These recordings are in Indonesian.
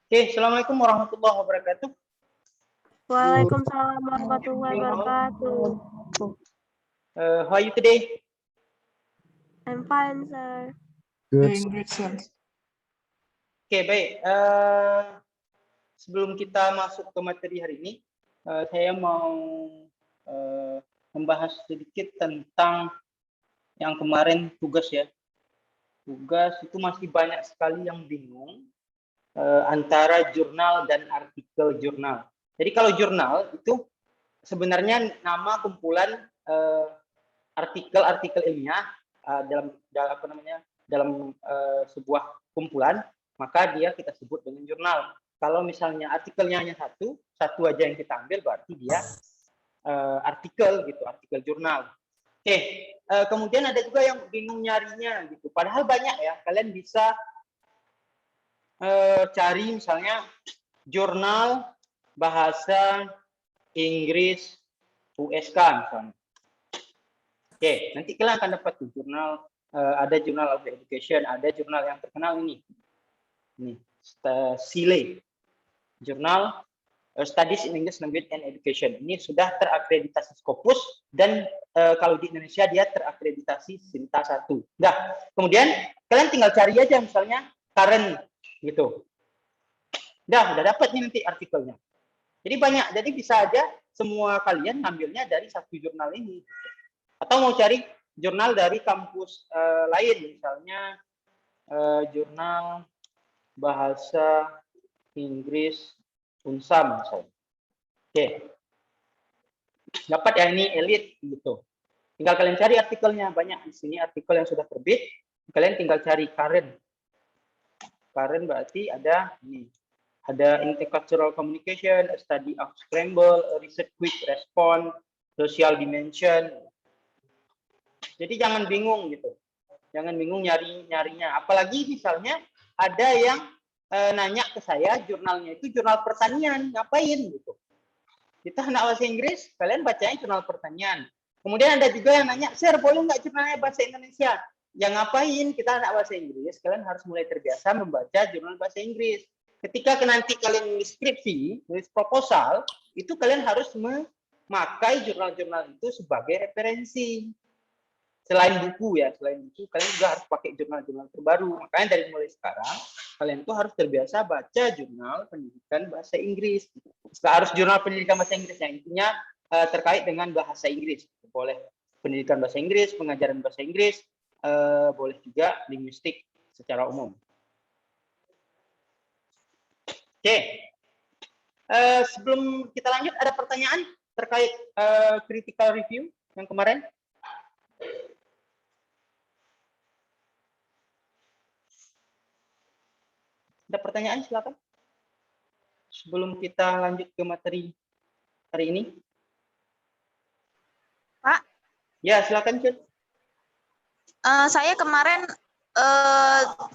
Oke, Assalamualaikum warahmatullahi wabarakatuh. Waalaikumsalam warahmatullahi wabarakatuh. How are you today? I'm fine, sir. Doing great, sir. Oke, baik. Sebelum kita masuk ke materi hari ini, saya mau membahas sedikit tentang yang kemarin tugas ya. Tugas itu masih banyak sekali yang bingung antara jurnal dan artikel jurnal. Jadi kalau jurnal itu sebenarnya nama kumpulan artikel-artikel ilmiah dalam sebuah kumpulan, maka dia kita sebut dengan jurnal. Kalau misalnya artikelnya hanya satu aja yang kita ambil, berarti dia artikel gitu, artikel jurnal. Oke, kemudian ada juga yang bingung nyarinya gitu. Padahal banyak ya, kalian bisa cari misalnya jurnal bahasa Inggris USK misalnya. Oke, nanti kalian akan dapat tuh jurnal, ada Journal of Education, ada jurnal yang terkenal ini SILE, Journal Studies in English Language and Education. Ini sudah terakreditasi Scopus dan kalau di Indonesia dia terakreditasi Sinta 1. Nah, kemudian kalian tinggal cari aja misalnya current gitu. Udah dapat nih nanti artikelnya. Jadi banyak, jadi bisa aja semua kalian ngambilnya dari satu jurnal ini. Atau mau cari jurnal dari kampus lain, misalnya jurnal bahasa Inggris Unsam misalnya. Oke. Dapat ya, ini elite gitu. Tinggal kalian cari artikelnya, banyak di sini artikel yang sudah terbit. Kalian tinggal cari current. Current berarti ada ini. Ada intercultural communication, a study of scramble, a research quick response, social dimension. Jadi jangan bingung gitu. Jangan bingung nyarinya. Apalagi misalnya ada yang nanya ke saya, jurnalnya itu jurnal pertanian, ngapain gitu. Kita anak bahasa Inggris, kalian bacanya jurnal pertanian. Kemudian ada juga yang nanya, Sir, boleh nggak jurnalnya bahasa Indonesia? Yang ngapain kita anak bahasa Inggris, kalian harus mulai terbiasa membaca jurnal bahasa Inggris. Ketika nanti kalian skripsi, nulis proposal, itu kalian harus memakai jurnal-jurnal itu sebagai referensi. Selain buku ya, selain buku, kalian juga harus pakai jurnal-jurnal terbaru. Makanya dari mulai sekarang, kalian tuh harus terbiasa baca jurnal pendidikan bahasa Inggris. Nggak harus jurnal pendidikan bahasa Inggris, yang intinya terkait dengan bahasa Inggris. Boleh pendidikan bahasa Inggris, pengajaran bahasa Inggris, boleh juga linguistik secara umum. Oke. Sebelum kita lanjut, ada pertanyaan terkait critical review yang kemarin? Ada pertanyaan, silakan. Sebelum kita lanjut ke materi hari ini. Pak? Ya, silakan, Cun. Saya kemarin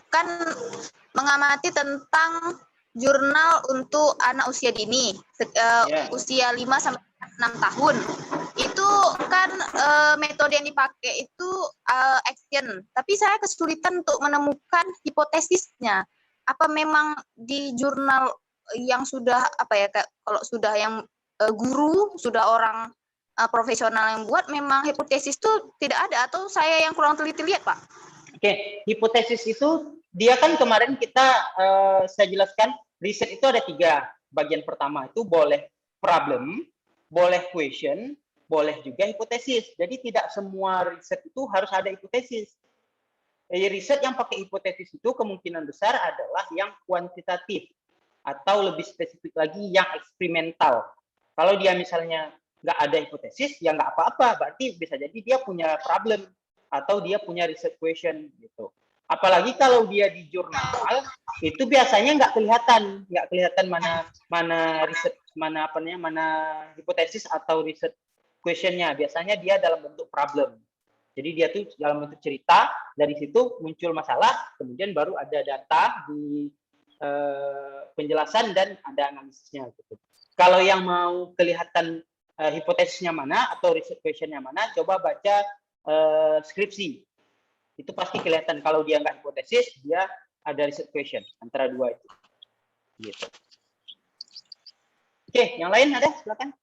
kan mengamati tentang jurnal untuk anak usia dini, usia 5 sampai 6 tahun. Itu kan metode yang dipakai itu action, tapi saya kesulitan untuk menemukan hipotesisnya. Apa memang di jurnal yang sudah kalau sudah yang guru, sudah orang profesional yang buat, memang hipotesis itu tidak ada, atau saya yang kurang teliti lihat, Pak? Oke, hipotesis itu dia kan kemarin saya jelaskan, riset itu ada 3. Bagian pertama itu boleh problem, boleh question, boleh juga hipotesis. Jadi tidak semua riset itu harus ada hipotesis. Riset yang pakai hipotesis itu kemungkinan besar adalah yang kuantitatif atau lebih spesifik lagi yang eksperimental. Kalau dia misalnya nggak ada hipotesis, ya nggak apa-apa. Berarti bisa jadi dia punya problem atau dia punya research question gitu. Apalagi kalau dia di jurnal, itu biasanya nggak kelihatan mana riset, mana hipotesis atau research questionnya. Biasanya dia dalam bentuk problem. Jadi dia tuh dalam bentuk cerita, dari situ muncul masalah, kemudian baru ada data di penjelasan dan ada analisisnya gitu. Kalau yang mau kelihatan hipotesisnya mana atau research questionnya mana, coba baca skripsi. Itu pasti kelihatan. Kalau dia nggak hipotesis, dia ada research question, antara dua itu. Gitu. Oke, yang lain ada? Silakan.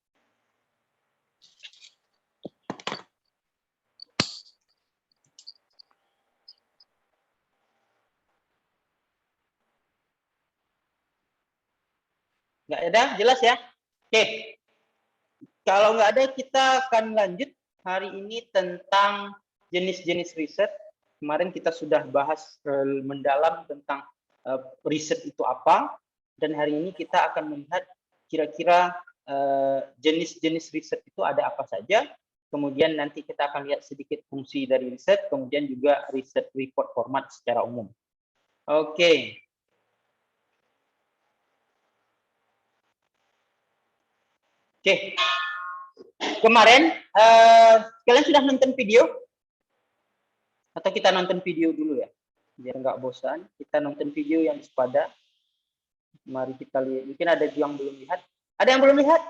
Nggak ada, jelas ya? Oke. Kalau nggak ada, kita akan lanjut hari ini tentang jenis-jenis riset. Kemarin kita sudah bahas mendalam tentang riset itu apa, dan hari ini kita akan melihat kira-kira jenis-jenis riset itu ada apa saja. Kemudian nanti kita akan lihat sedikit fungsi dari riset, kemudian juga riset report format secara umum. Oke. Oke. Kemarin kalian sudah nonton video? Atau kita nonton video dulu ya? Biar nggak bosan, kita nonton video yang sepada. Mari kita lihat. Mungkin ada yang belum lihat. Ada yang belum lihat?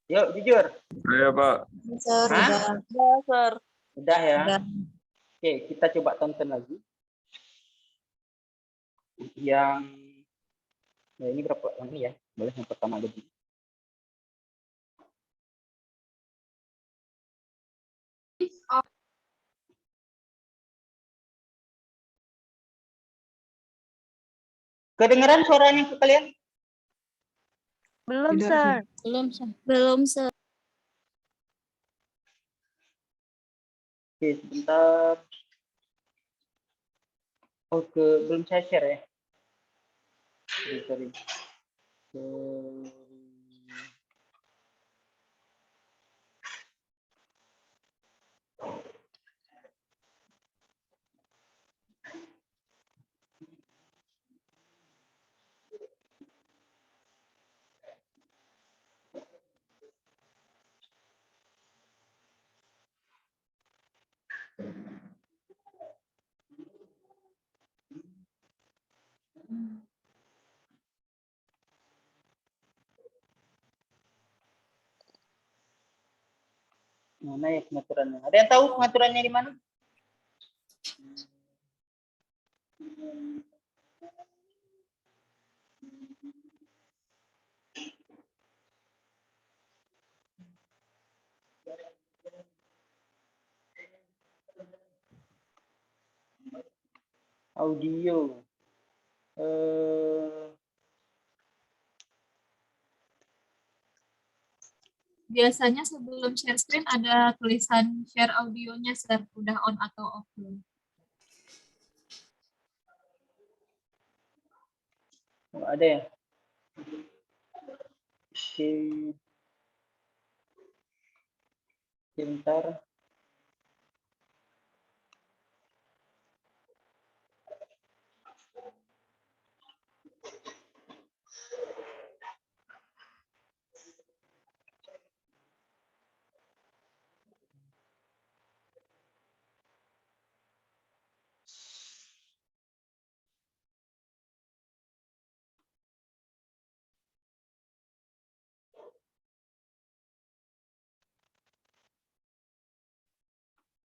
Yuk, jujur. Iya, Pak. Sir, Hah? udah, Sir. Udah ya? Udah. Oke, kita coba tonton lagi. Yang ini berapa? Yang ini ya? Boleh yang pertama dulu. Kedengeran suaranya ke kalian? Belum, Sir. Belum, Sir. Oke, sebentar. Oke, belum saya share ya. Sorry. Mana ya pengaturannya? Ada yang tahu pengaturannya di mana? Audio. Biasanya sebelum share screen ada tulisan share audionya, Sir. Udah on atau off belum? Oh, ada ya? Oke. Sebentar.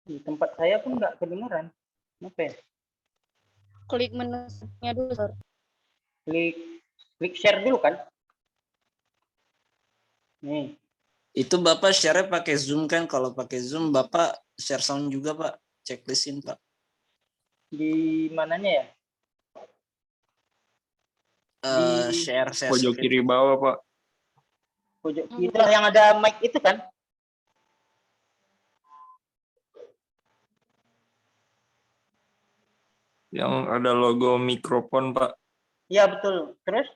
Di tempat saya pun nggak kedengeran. Kenapa ya? Klik menunya dulu, Sir. Klik share dulu kan? Nih. Itu Bapak share pakai Zoom kan? Kalau pakai Zoom Bapak share sound juga Pak. Checklistin Pak. Di mananya ya? Share Pojok screen. kiri bawah, Pak. Pojok kiri yang ada mic itu kan? Yang ada logo mikrofon, Pak. Iya betul. Terus?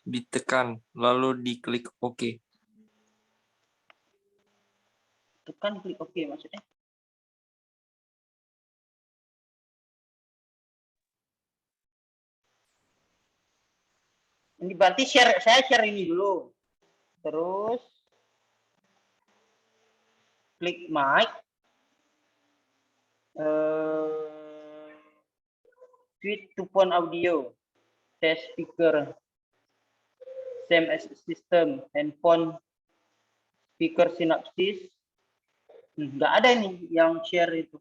Ditekan, lalu diklik OK. Tekan klik OK maksudnya. Ini berarti saya share ini dulu. Terus klik mic. Switch to phone audio. Test speaker. Same as system. Handphone. Speaker synapsis. Nggak ada nih yang share itu.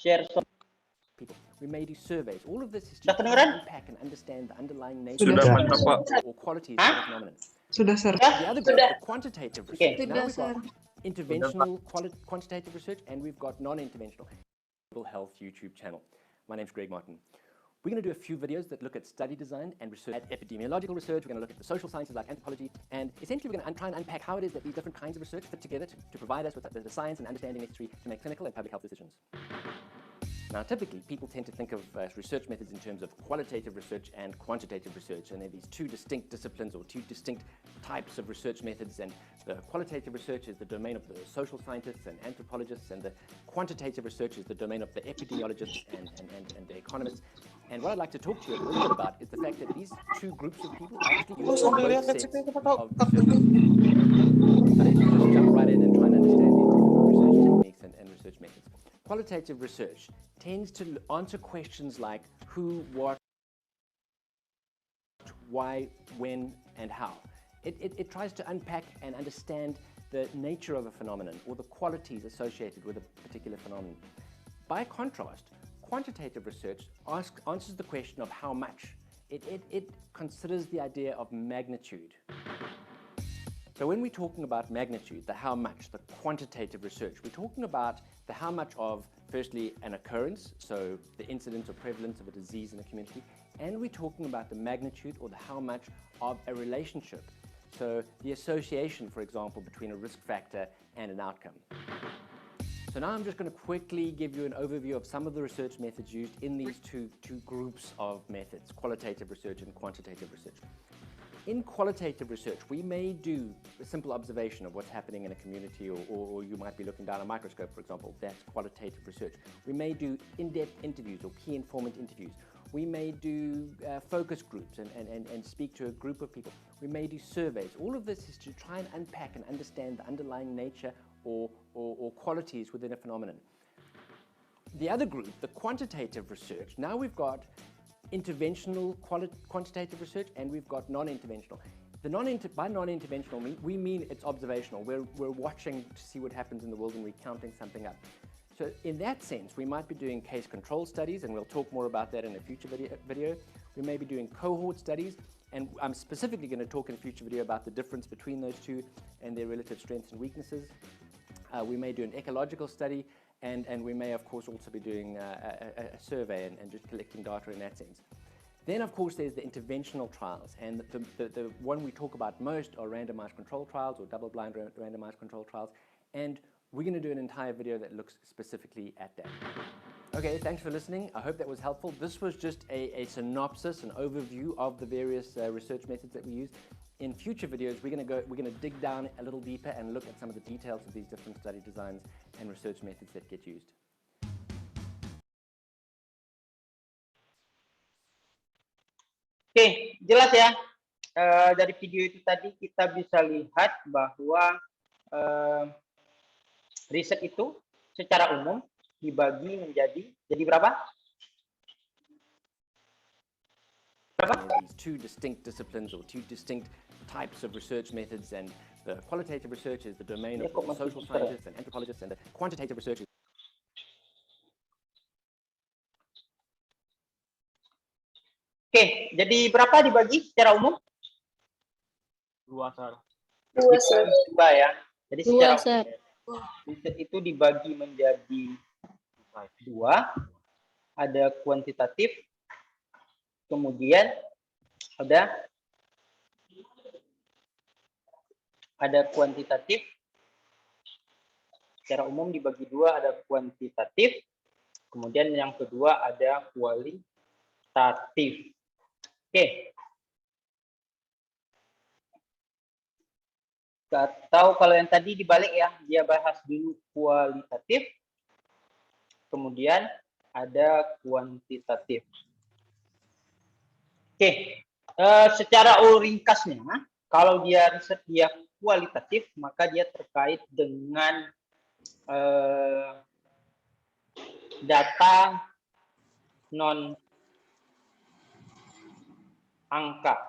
share people. We may do surveys. All of this is Sudah to kedengeran? unpack and understand the underlying nature Sudah Sudah. mantap, Pak. or qualities Hah? of the phenomenon. Sudah, Sir. The other group, the quantitative research. Now Sudah, we've got Sir. interventional quantitative research, and we've got non-interventional health YouTube channel. My name's Greg Martin. We're going to do a few videos that look at study design and research, at epidemiological research. We're going to look at the social sciences like anthropology, and essentially we're going to try and unpack how it is that these different kinds of research fit together to provide us with the science and understanding necessary to make clinical and public health decisions. Now, typically, people tend to think of research methods in terms of qualitative research and quantitative research, and there are these two distinct disciplines or two distinct types of research methods, and the qualitative research is the domain of the social scientists and anthropologists, and the quantitative research is the domain of the epidemiologists and the economists. And what I'd like to talk to you a little bit about is the fact that these two groups of people actually use both sets of research methods. So let's just jump right in and try and understand these different research techniques and research methods. Qualitative research tends to answer questions like who, what, why, when, and how. It tries to unpack and understand the nature of a phenomenon or the qualities associated with a particular phenomenon. By contrast, quantitative research answers the question of how much. It considers the idea of magnitude. So when we're talking about magnitude, the how much, the quantitative research, we're talking about the how much of, firstly, an occurrence, so the incidence or prevalence of a disease in a community, and we're talking about the magnitude or the how much of a relationship, so the association, for example, between a risk factor and an outcome. So now I'm just going to quickly give you an overview of some of the research methods used in these two groups of methods, qualitative research and quantitative research. In qualitative research, we may do a simple observation of what's happening in a community, or you might be looking down a microscope, for example. That's qualitative research. We may do in-depth interviews or key informant interviews. We may do focus groups and speak to a group of people. We may do surveys. All of this is to try and unpack and understand the underlying nature or qualities within a phenomenon. The other group, the quantitative research, now we've got interventional quantitative research, and we've got non-interventional. By non-interventional, we mean it's observational. We're watching to see what happens in the world and we're counting something up. So in that sense, we might be doing case control studies, and we'll talk more about that in a future video. We may be doing cohort studies, and I'm specifically going to talk in a future video about the difference between those two and their relative strengths and weaknesses. We may do an ecological study, and we may, of course, also be doing a survey and just collecting data in that sense. Then, of course, there's the interventional trials, and the one we talk about most are randomized control trials or double-blind randomized control trials, and we're going to do an entire video that looks specifically at that. Okay, thanks for listening. I hope that was helpful. This was just a synopsis, an overview of the various research methods that we use. In future videos, we're going to dig down a little deeper and look at some of the details of these different study designs and research methods that get used. Oke, jelas ya. Dari video itu tadi kita bisa lihat bahwa riset itu secara umum dibagi menjadi berapa? These two distinct disciplines or two distinct types of research methods, and the qualitative research is the domain of the social scientists and anthropologists, and the quantitative research is Oke, jadi berapa dibagi secara umum? 2, Sir. 2, Sir. 2 ya. Jadi 2, secara Sir. riset itu dibagi menjadi 2. Ada kuantitatif, kemudian ada kuantitatif. Secara umum dibagi 2, ada kuantitatif, kemudian yang kedua ada kualitatif. Oke. Atau kalau yang tadi dibalik ya, dia bahas dulu kualitatif, kemudian ada kuantitatif. Oke, secara ringkasnya, kalau dia riset dia kualitatif, maka dia terkait dengan data non angka.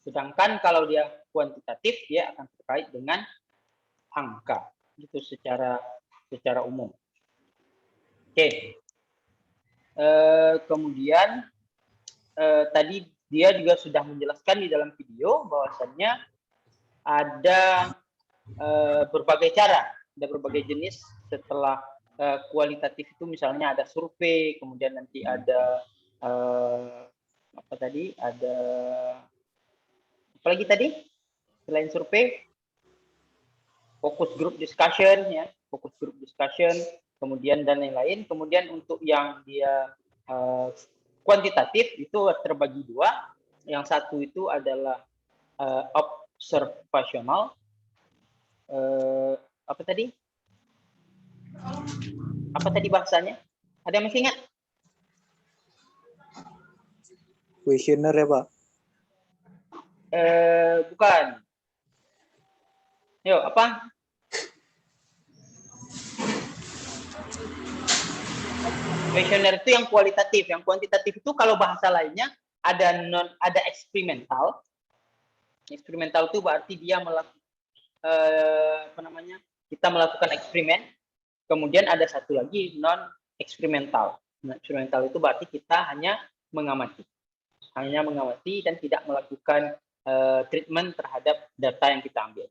Sedangkan kalau dia kuantitatif, dia akan terkait dengan angka. Itu secara umum. Oke. Kemudian tadi dia juga sudah menjelaskan di dalam video bahwasannya ada berbagai cara, ada berbagai jenis setelah kualitatif itu, misalnya ada survei, kemudian nanti ada apa tadi, ada apalagi tadi selain survei, focus group discussion ya, focus group discussion, kemudian dan lain-lain. Kemudian untuk yang dia kuantitatif itu terbagi dua. Yang satu itu adalah observational. Apa tadi? Apa tadi bahasanya? Ada yang masih ingat? Questionnaire ya, Pak? Bukan. Yuk, apa? Questionnaire itu yang kualitatif, yang kuantitatif itu kalau bahasa lainnya ada eksperimental. Eksperimental itu berarti dia melakukan kita melakukan eksperimen. Kemudian ada satu lagi non eksperimental. Non eksperimental itu berarti kita hanya mengamati dan tidak melakukan treatment terhadap data yang kita ambil.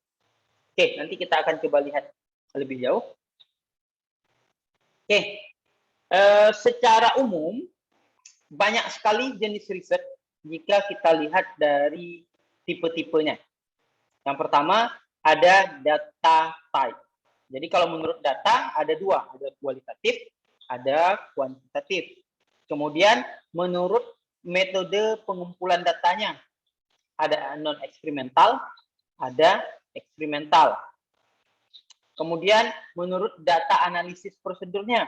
Oke, nanti kita akan coba lihat lebih jauh. Oke. Secara umum, banyak sekali jenis riset jika kita lihat dari tipe-tipenya. Yang pertama, ada data type. Jadi kalau menurut data, ada dua. Ada kualitatif, ada kuantitatif. Kemudian, menurut metode pengumpulan datanya, ada non-eksperimental, ada eksperimental. Kemudian, menurut data analisis prosedurnya,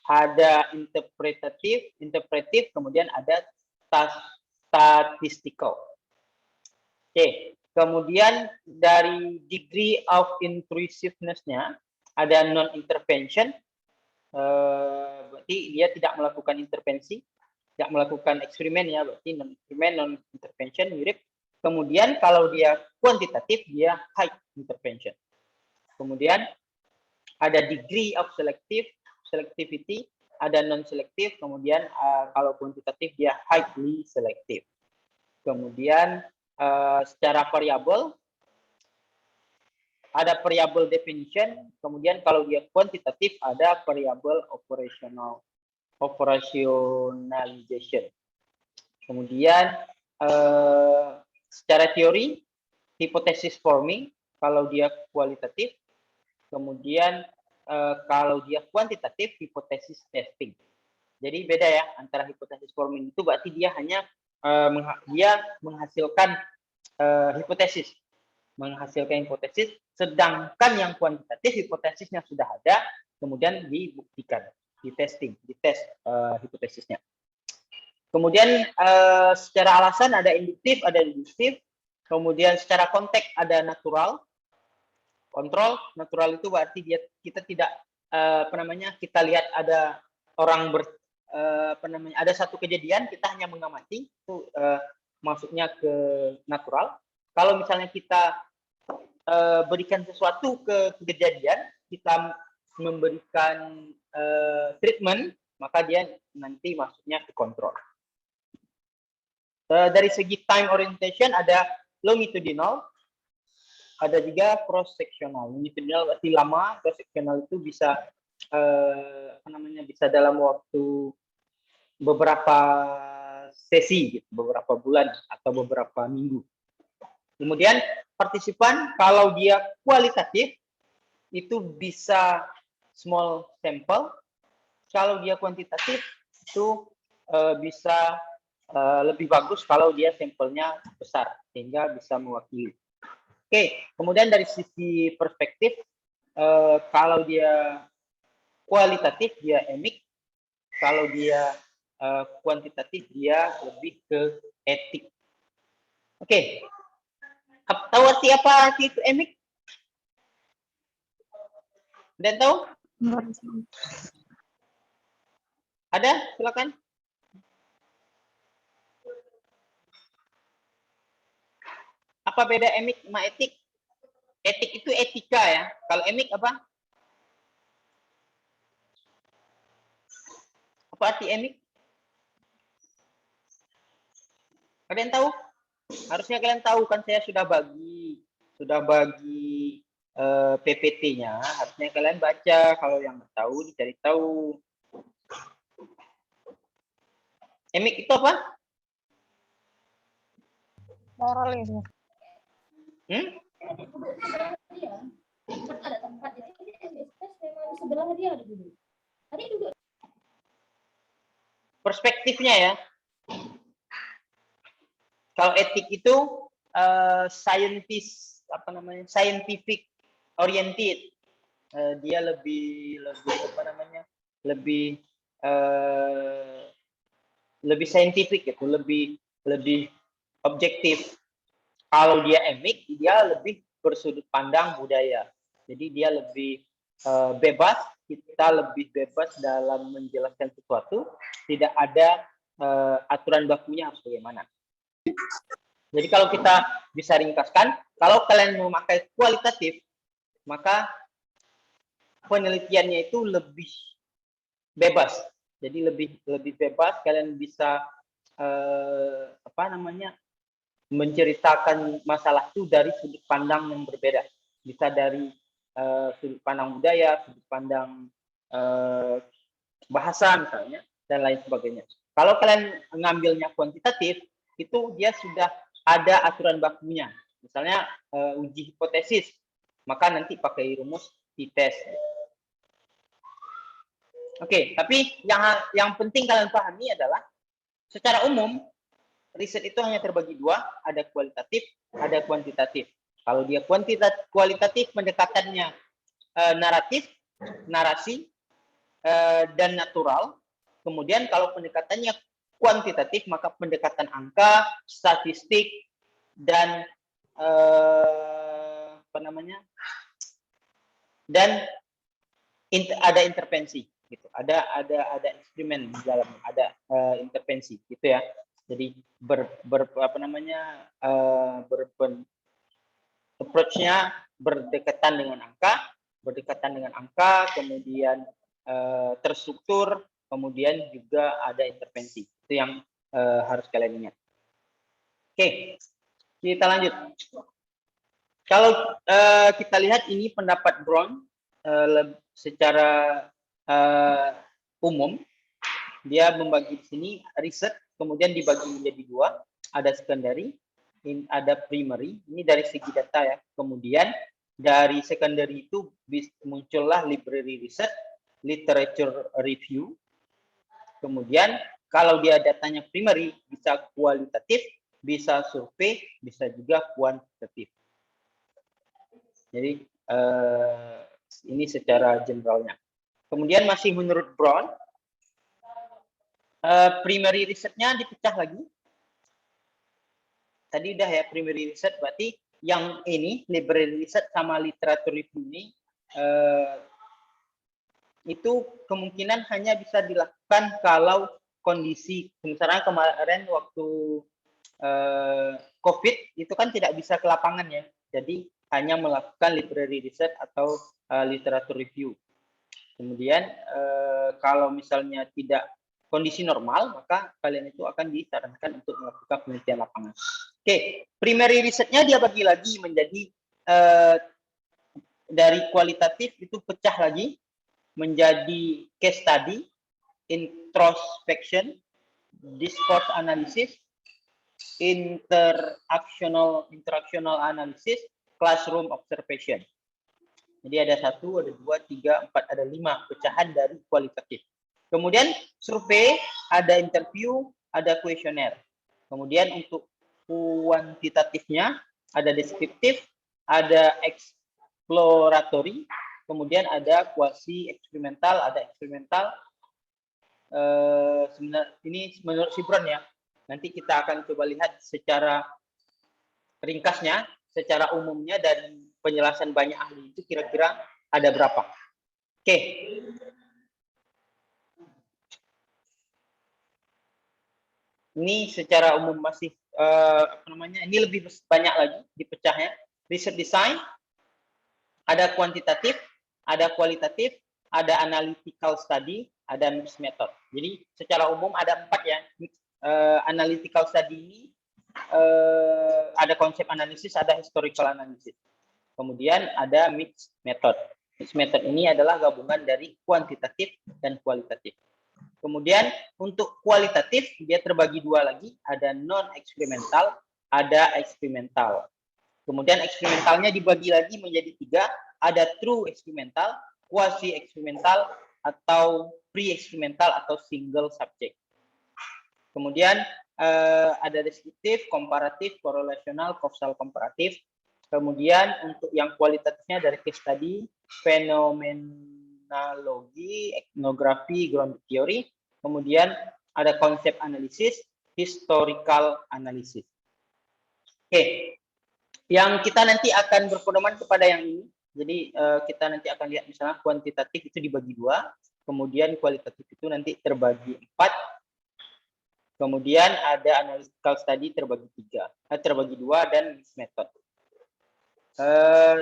ada interpretif, kemudian ada statistical. Oke, kemudian dari degree of intrusiveness-nya ada non-intervention, berarti dia tidak melakukan intervensi, tidak melakukan eksperimen ya, berarti non-eksperimen, non-intervention, mirip. Kemudian kalau dia kuantitatif, dia high intervention. Kemudian ada degree of selectivity, ada non-selektif, kemudian kalau kuantitatif dia highly selective. Kemudian secara variabel, ada variable definition, kemudian kalau dia kuantitatif ada variable operationalization. Kemudian secara teori, hypothesis forming, kalau dia kualitatif, kemudian kalau dia kuantitatif, hipotesis testing. Jadi beda ya antara hipotesis forming itu berarti dia hanya dia menghasilkan hipotesis, sedangkan yang kuantitatif hipotesisnya sudah ada, kemudian dibuktikan, dites hipotesisnya. Kemudian secara alasan ada induktif, ada deduktif. Kemudian secara konteks ada natural. Kontrol natural itu berarti kita tidak kita lihat ada orang ada satu kejadian, kita hanya mengamati, itu masuknya ke natural. Kalau misalnya kita berikan sesuatu ke kejadian, kita memberikan treatment, maka dia nanti masuknya ke kontrol. Dari segi time orientation ada longitudinal, ada juga cross-sectional. Longitudinal berarti lama, cross-sectional itu bisa bisa dalam waktu beberapa sesi, gitu, beberapa bulan atau beberapa minggu. Kemudian partisipan kalau dia kualitatif itu bisa small sample, kalau dia kuantitatif itu bisa lebih bagus kalau dia sampelnya besar sehingga bisa mewakili. Oke, kemudian dari sisi perspektif, kalau dia kualitatif dia emik, kalau dia kuantitatif dia lebih ke etik. Oke, tahu arti apa arti itu emik? Dan tahu? Ada? Silakan. Apa beda emik sama etik? Etik itu etika ya. Kalau emik apa? Apa arti emik? Kalian tahu? Harusnya kalian tahu kan, saya sudah bagi PPT-nya. Harusnya kalian baca. Kalau yang nggak tahu dicari tahu. Emik itu apa? Moralis. Ada tempat di sini memang sebelah dia ada dulu. Tadi duduk. Perspektifnya ya. Kalau etik itu scientific oriented. Dia lebih scientific gitu, lebih objektif. Kalau dia emik, dia lebih bersudut pandang budaya. Jadi dia lebih bebas, kita lebih bebas dalam menjelaskan sesuatu, tidak ada aturan bakunya harus bagaimana. Jadi kalau kita bisa ringkaskan, kalau kalian memakai kualitatif, maka penelitiannya itu lebih bebas. Jadi lebih bebas, kalian bisa menceritakan masalah itu dari sudut pandang yang berbeda. Bisa dari sudut pandang budaya, sudut pandang bahasa misalnya, dan lain sebagainya. Kalau kalian ngambilnya kuantitatif, itu dia sudah ada aturan bakunya. Misalnya uji hipotesis, maka nanti pakai rumus t-test. Oke, tapi yang penting kalian pahami adalah secara umum riset itu hanya terbagi dua, ada kualitatif, ada kuantitatif. Kalau dia kualitatif pendekatannya naratif, narasi, dan natural. Kemudian kalau pendekatannya kuantitatif, maka pendekatan angka, statistik, dan ada intervensi. Gitu. Ada eksperimen di dalamnya, ada intervensi, gitu ya. Jadi approach-nya berdekatan dengan angka, kemudian terstruktur, kemudian juga ada intervensi. Itu yang harus kalian ingat. Oke, kita lanjut. Kalau kita lihat ini pendapat Brown secara umum, dia membagi di sini riset, kemudian dibagi menjadi dua, ada secondary, ada primary. Ini dari segi data ya. Kemudian dari secondary itu muncullah library research, literature review. Kemudian kalau dia datanya primary, bisa kualitatif, bisa survei, bisa juga kuantitatif. Jadi ini secara generalnya. Kemudian masih menurut Brown, primary research-nya dipecah lagi. Tadi udah ya, primary research berarti yang ini library research sama literature review ini itu kemungkinan hanya bisa dilakukan kalau kondisi, misalnya kemarin waktu COVID itu kan tidak bisa ke lapangan ya, jadi hanya melakukan library research atau literature review. Kemudian kalau misalnya tidak kondisi normal, maka kalian itu akan disarankan untuk melakukan penelitian lapangan. Oke, primary research-nya dia bagi lagi menjadi dari kualitatif itu pecah lagi menjadi case study, introspection, discourse analysis, interactional analysis, classroom observation. Jadi ada 1, ada 2, 3, 4, ada 5 pecahan dari kualitatif. Kemudian survei, ada interview, ada kuesioner. Kemudian untuk kuantitatifnya ada deskriptif, ada exploratory, kemudian ada quasi eksperimental, ada eksperimental. Sebenarnya ini menurut si Brown ya. Nanti kita akan coba lihat secara ringkasnya, secara umumnya dari penjelasan banyak ahli itu kira-kira ada berapa. Oke. Ini secara umum masih ini lebih banyak lagi dipecahnya. Research design, ada kuantitatif, ada kualitatif, ada analytical study, ada mixed method. Jadi secara umum ada 4 ya. Analytical study ini ada konsep analisis, ada historical analysis. Kemudian ada mixed method. Mixed method ini adalah gabungan dari kuantitatif dan kualitatif. Kemudian untuk kualitatif dia terbagi 2 lagi, ada non eksperimental, ada eksperimental. Kemudian eksperimentalnya dibagi lagi menjadi 3, ada true eksperimental, quasi eksperimental, atau pre-eksperimental atau single subject. Kemudian ada deskriptif, komparatif, korelasional, kausal komparatif. Kemudian untuk yang kualitatifnya dari case study, fenomenologi, etnografi, ground theory. Kemudian ada konsep analisis, historical analysis. Oke, yang kita nanti akan berpedoman kepada yang ini. Jadi kita nanti akan lihat misalnya kuantitatif itu dibagi 2, kemudian kualitatif itu nanti terbagi 4. Kemudian ada analytical study terbagi 2 dan mixed method.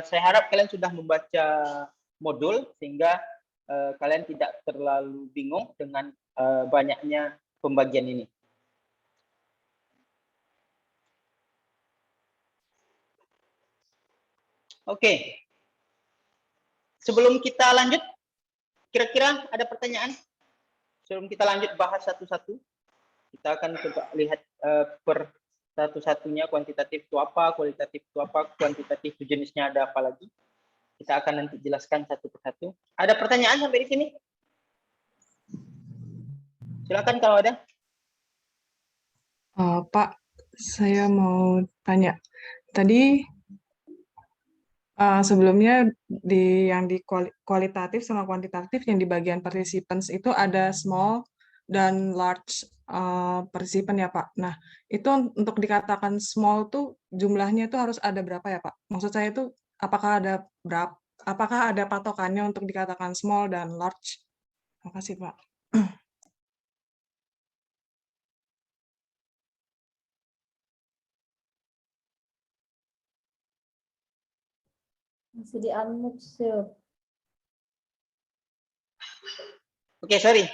Saya harap kalian sudah membaca modul sehingga kalian tidak terlalu bingung dengan banyaknya pembagian ini. Oke. Sebelum kita lanjut, kira-kira ada pertanyaan? Sebelum kita lanjut bahas satu-satu. Kita akan coba lihat per satu-satunya kuantitatif itu apa, kualitatif itu apa, kuantitatif itu jenisnya ada apa lagi. Kita akan nanti jelaskan satu persatu. Ada pertanyaan sampai di sini? Silakan kalau ada. Pak, saya mau tanya. Tadi sebelumnya yang di kualitatif sama kuantitatif yang di bagian participants itu ada small dan large participant ya Pak. Nah, itu untuk dikatakan small tuh jumlahnya itu harus ada berapa ya Pak? Maksud saya itu apakah ada patokannya untuk dikatakan small dan large? Terima kasih Pak. Masih di unmute, Sil. Oke, sorry.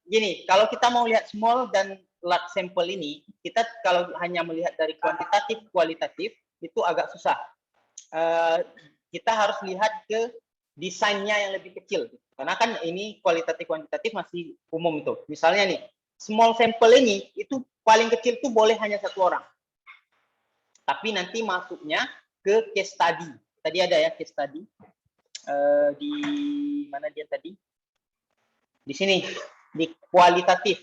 Gini, kalau kita mau lihat small dan large sample ini, kita kalau hanya melihat dari kuantitatif, kualitatif, itu agak susah. Kita harus lihat ke desainnya yang lebih kecil. Karena kan ini kualitatif, kuantitatif masih umum itu. Misalnya nih, small sample ini, itu paling kecil itu boleh hanya 1 orang. Tapi nanti masuknya ke case study. Tadi ada ya case study. Di mana dia tadi? Di sini. Di kualitatif.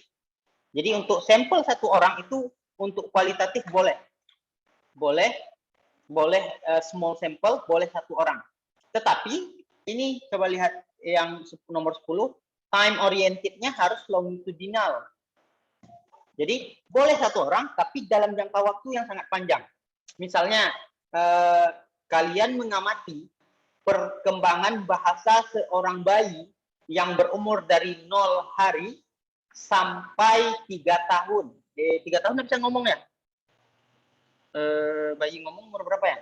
Jadi untuk sampel 1 orang itu untuk kualitatif boleh. Boleh small sample, boleh 1 orang. Tetapi ini coba lihat yang nomor 10, time oriented-nya harus longitudinal. Jadi boleh 1 orang tapi dalam jangka waktu yang sangat panjang. Misalnya kalian mengamati perkembangan bahasa seorang bayi yang berumur dari 0 hari sampai 3 tahun. 3 tahun udah bisa ngomong ya? Bayi ngomong umur berapa ya?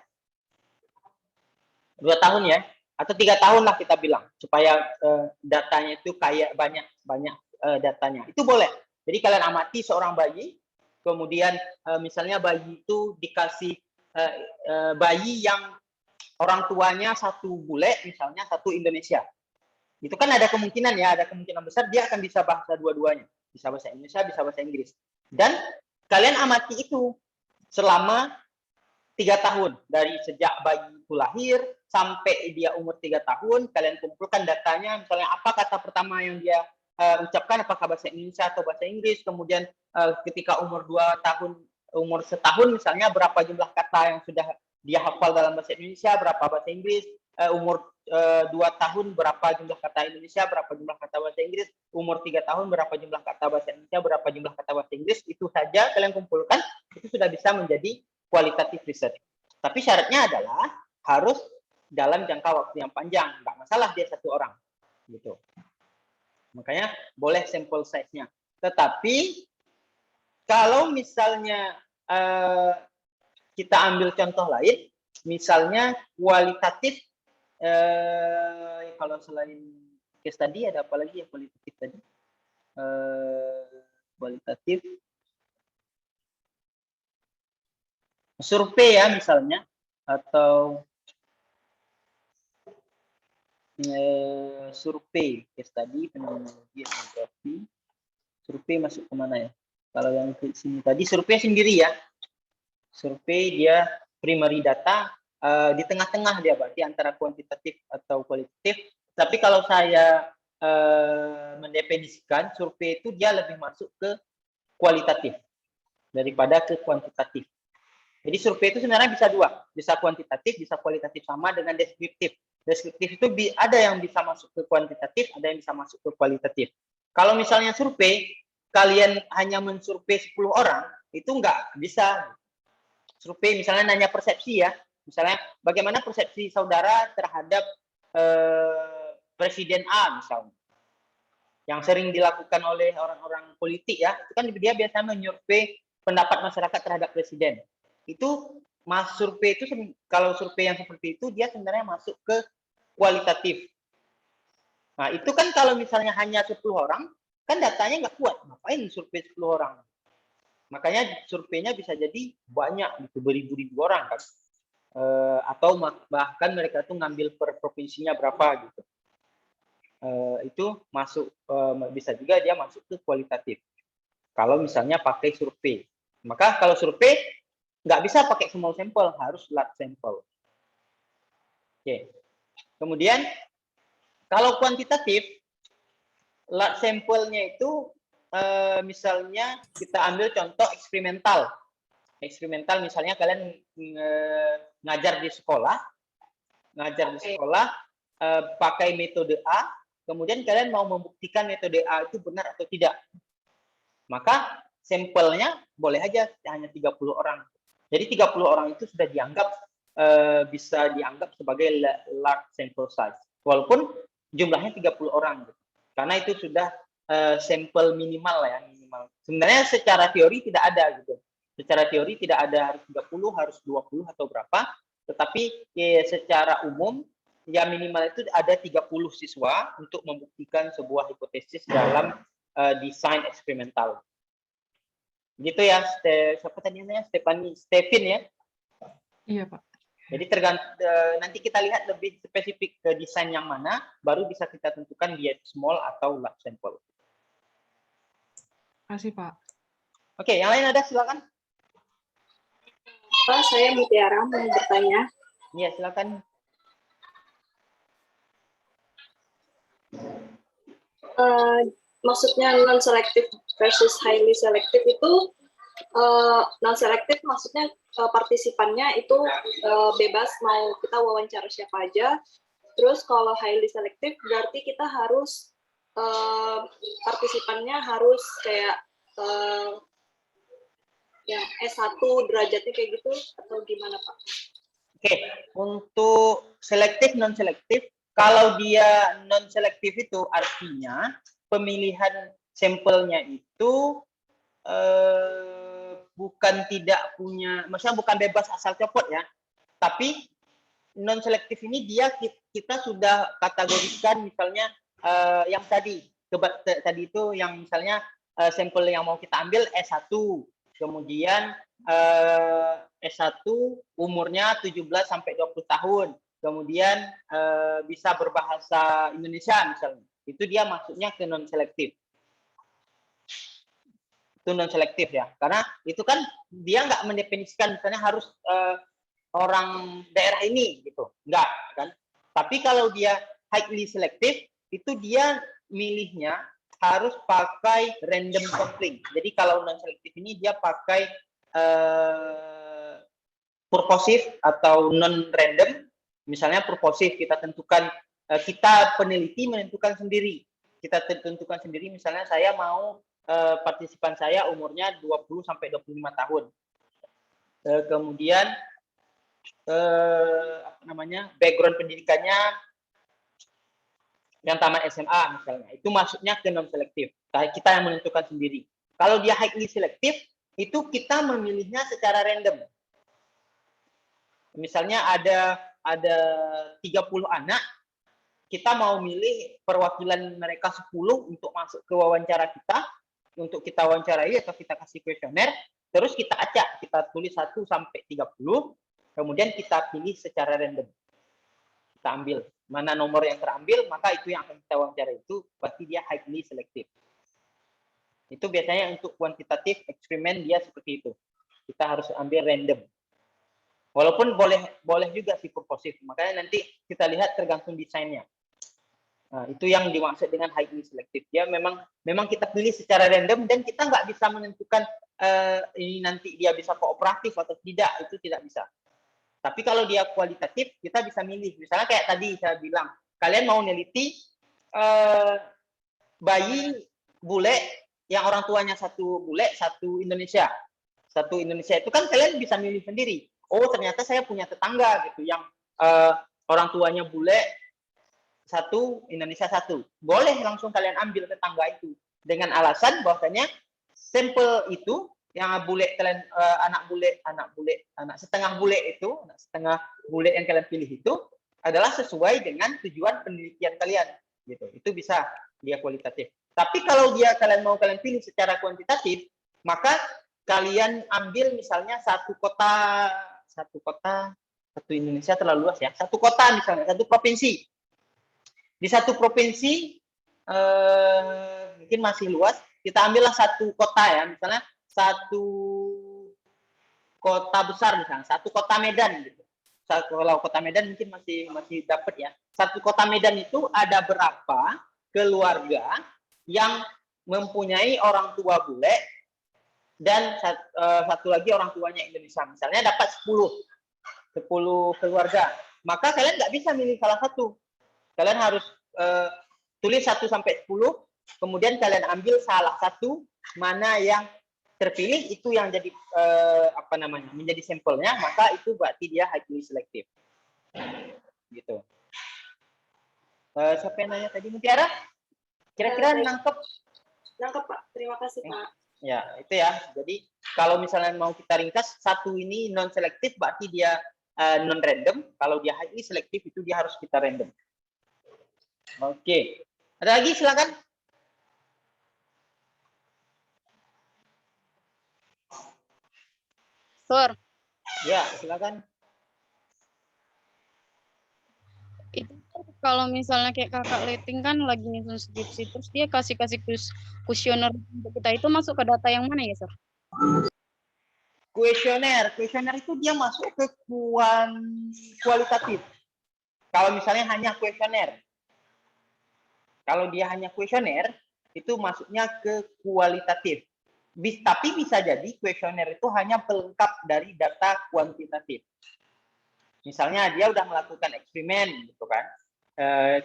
2 tahun ya? Atau 3 tahun lah kita bilang. Supaya datanya itu kayak banyak datanya. Itu boleh. Jadi kalian amati seorang bayi, kemudian misalnya bayi itu dikasih bayi yang orang tuanya 1 bule, misalnya 1 Indonesia. Itu kan ada kemungkinan ya, ada kemungkinan besar dia akan bisa bahasa dua-duanya. Bisa bahasa Indonesia, bisa bahasa Inggris. Dan kalian amati itu selama 3 tahun. Dari sejak bayi itu lahir sampai dia umur 3 tahun, kalian kumpulkan datanya, misalnya apa kata pertama yang dia ucapkan, apakah bahasa Indonesia atau bahasa Inggris, kemudian ketika umur 2 tahun, umur setahun misalnya, berapa jumlah kata yang sudah dia hafal dalam bahasa Indonesia, berapa bahasa Inggris, umur 2 tahun berapa jumlah kata Indonesia, berapa jumlah kata bahasa Inggris, umur 3 tahun berapa jumlah kata bahasa Indonesia, berapa jumlah kata bahasa Inggris, itu saja kalian kumpulkan, itu sudah bisa menjadi kualitatif research. Tapi syaratnya adalah harus dalam jangka waktu yang panjang, nggak masalah dia 1 orang, gitu. Makanya boleh sampel size-nya. Tetapi kalau misalnya kita ambil contoh lain, misalnya kualitatif, kalau selain case tadi ada apa lagi yang kualitatif tadi? Kualitatif. Survei ya misalnya, atau survei case tadi, fenomenologi, etnografi. Survei masuk kemana ya? Kalau yang ke sini tadi survei sendiri ya. Survei dia primary data, di tengah-tengah dia berarti antara kuantitatif atau kualitatif. Tapi kalau saya mendefinisikan survei itu dia lebih masuk ke kualitatif daripada ke kuantitatif. Jadi survei itu sebenarnya bisa dua, bisa kuantitatif, bisa kualitatif, sama dengan deskriptif. Deskriptif itu ada yang bisa masuk ke kuantitatif, ada yang bisa masuk ke kualitatif. Kalau misalnya survei, kalian hanya mensurvei 10 orang, itu nggak bisa. Survei misalnya nanya persepsi ya, misalnya bagaimana persepsi saudara terhadap Presiden A misalnya, yang sering dilakukan oleh orang-orang politik ya, itu kan dia biasanya menyurvei pendapat masyarakat terhadap presiden. Itu survei itu, kalau survei yang seperti itu dia sebenarnya masuk ke kualitatif. Nah itu kan kalau misalnya hanya 10 orang, kan datanya nggak kuat, ngapain survei 10 orang? Makanya surveinya bisa jadi banyak, gitu, beribu-ribu orang kan. Atau bahkan mereka tuh ngambil per provinsinya berapa gitu. Itu masuk, bisa juga dia masuk ke kualitatif. Kalau misalnya pakai survei. Maka kalau survei nggak bisa pakai small sample, harus large sample. Oke. Kemudian kalau kuantitatif, large sample-nya itu misalnya kita ambil contoh eksperimental. Eksperimental misalnya kalian ngajar di sekolah, pakai metode A, kemudian kalian mau membuktikan metode A itu benar atau tidak. Maka sampelnya boleh aja hanya 30 orang. Jadi 30 orang itu sudah dianggap bisa dianggap sebagai large sample size. Walaupun jumlahnya 30 orang. Karena itu sudah sampel minimal ya, minimal. Sebenarnya secara teori tidak ada gitu. Secara teori tidak ada harus 30, harus 20 atau berapa. Tetapi secara umum ya minimal itu ada 30 siswa untuk membuktikan sebuah hipotesis dalam desain eksperimental. Gitu ya, siapa tadi namanya? Stephen ya? Iya, Pak. Jadi nanti kita lihat lebih spesifik ke desain yang mana, baru bisa kita tentukan dia small atau large sample. Kasih, Pak. Oke, yang lain ada silakan. Pak, saya Mutiara mau bertanya. Iya, silakan. Maksudnya non-selective versus highly selective itu, non-selective maksudnya partisipannya itu bebas, mau kita wawancara siapa aja. Terus kalau highly selective berarti kita harus partisipannya harus kayak yang S1 derajatnya kayak gitu, atau gimana Pak? Oke, untuk selektif non-selektif, kalau dia non-selektif itu artinya pemilihan sampelnya itu bukan tidak punya, maksudnya bukan bebas asal copot ya, tapi non-selektif ini dia kita sudah kategorikan misalnya yang tadi itu yang misalnya sampel yang mau kita ambil S1, kemudian S1 umurnya 17 sampai 20 tahun, kemudian bisa berbahasa Indonesia misalnya, itu dia masuknya ke non-selektif. Itu non-selektif ya, karena itu kan dia nggak mendefinisikan misalnya harus orang daerah ini gitu, nggak kan. Tapi kalau dia highly selective, itu dia milihnya harus pakai random sampling. Jadi kalau non-selektif ini dia pakai purposive atau non-random. Misalnya purposive kita tentukan, kita peneliti menentukan sendiri. Kita tentukan sendiri, misalnya saya mau partisipan saya umurnya 20 sampai 25 tahun. Kemudian background pendidikannya yang tamat SMA misalnya, itu masuknya ke non-selektif. Kita yang menentukan sendiri. Kalau dia highly selektif, itu kita memilihnya secara random. Misalnya ada 30 anak, kita mau milih perwakilan mereka 10 untuk masuk ke wawancara kita, untuk kita wawancarai atau kita kasih kuesioner, terus kita acak, kita tulis 1 sampai 30, kemudian kita pilih secara random. Kita ambil mana nomor yang terambil, maka itu yang akan kita wawancara, itu pasti dia highly selective. Itu biasanya untuk kuantitatif eksperimen dia seperti itu. Kita harus ambil random. Walaupun boleh juga sih purposif, makanya nanti kita lihat tergantung desainnya. Nah, itu yang dimaksud dengan highly selective. Ya memang kita pilih secara random dan kita nggak bisa menentukan ini nanti dia bisa kooperatif atau tidak, itu tidak bisa. Tapi kalau dia kualitatif, kita bisa milih. Misalnya kayak tadi saya bilang, kalian mau neliti bayi bule yang orang tuanya 1 bule, 1 Indonesia. 1 Indonesia itu kan kalian bisa milih sendiri. Oh ternyata saya punya tetangga gitu yang orang tuanya bule, 1 Indonesia 1. Boleh langsung kalian ambil tetangga itu dengan alasan bahwasanya sampel itu yang bule kalian anak setengah bule yang kalian pilih itu adalah sesuai dengan tujuan penelitian kalian gitu. Itu bisa dia kualitatif. Tapi kalau kalian pilih secara kuantitatif, maka kalian ambil misalnya satu kota Indonesia terlalu luas ya. Satu kota misalnya, satu provinsi. Di satu provinsi mungkin masih luas, kita ambillah satu kota ya, misalnya satu kota besar misalnya, satu kota Medan gitu. Kalau kota Medan mungkin masih dapat ya. Satu kota Medan itu ada berapa keluarga yang mempunyai orang tua bule dan satu lagi orang tuanya Indonesia. Misalnya dapat 10 keluarga. Maka kalian nggak bisa milih salah satu. Kalian harus tulis 1 sampai 10, kemudian kalian ambil salah satu mana yang terpilih, itu yang jadi menjadi sampelnya, maka itu berarti dia highly selective. Gitu. Siapa yang nanya tadi, Mutiara? Kira-kira nangkep? Nangkep, Pak. Terima kasih, Pak. Ya, itu ya. Jadi kalau misalnya mau kita ringkas, 1 ini non selektif berarti dia non random. Kalau dia highly selektif itu dia harus kita random. Oke. Ada lagi, silakan. Sir. Ya, silakan. Itu kalau misalnya kayak kakak Leting kan lagi nyusun skripsi, terus dia kasih kuesioner untuk kita, itu masuk ke data yang mana ya, Sir? Kuesioner itu dia masuk ke kualitatif. Kalau misalnya hanya kuesioner. Kalau dia hanya kuesioner, itu masuknya ke kualitatif. Tapi bisa jadi kuesioner itu hanya pelengkap dari data kuantitatif. Misalnya dia udah melakukan eksperimen, gitu kan.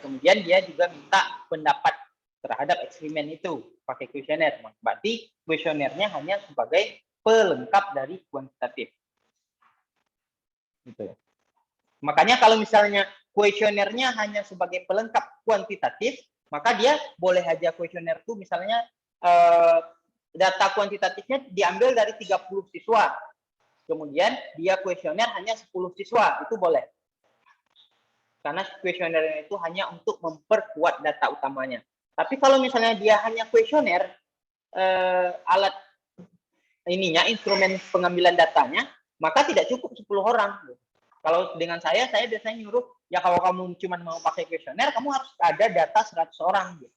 Kemudian dia juga minta pendapat terhadap eksperimen itu pakai kuesioner. Berarti kuesionernya hanya sebagai pelengkap dari kuantitatif. Gitu. Makanya kalau misalnya kuesionernya hanya sebagai pelengkap kuantitatif, maka dia boleh aja kuesioner itu misalnya data kuantitatifnya diambil dari 30 siswa. Kemudian dia kuesioner hanya 10 siswa, itu boleh. Karena kuesioner itu hanya untuk memperkuat data utamanya. Tapi kalau misalnya dia hanya kuesioner, alat instrumen pengambilan datanya, maka tidak cukup 10 orang. Kalau dengan saya biasanya nyuruh, ya kalau kamu cuma mau pakai kuesioner, kamu harus ada data 100 orang. Gitu.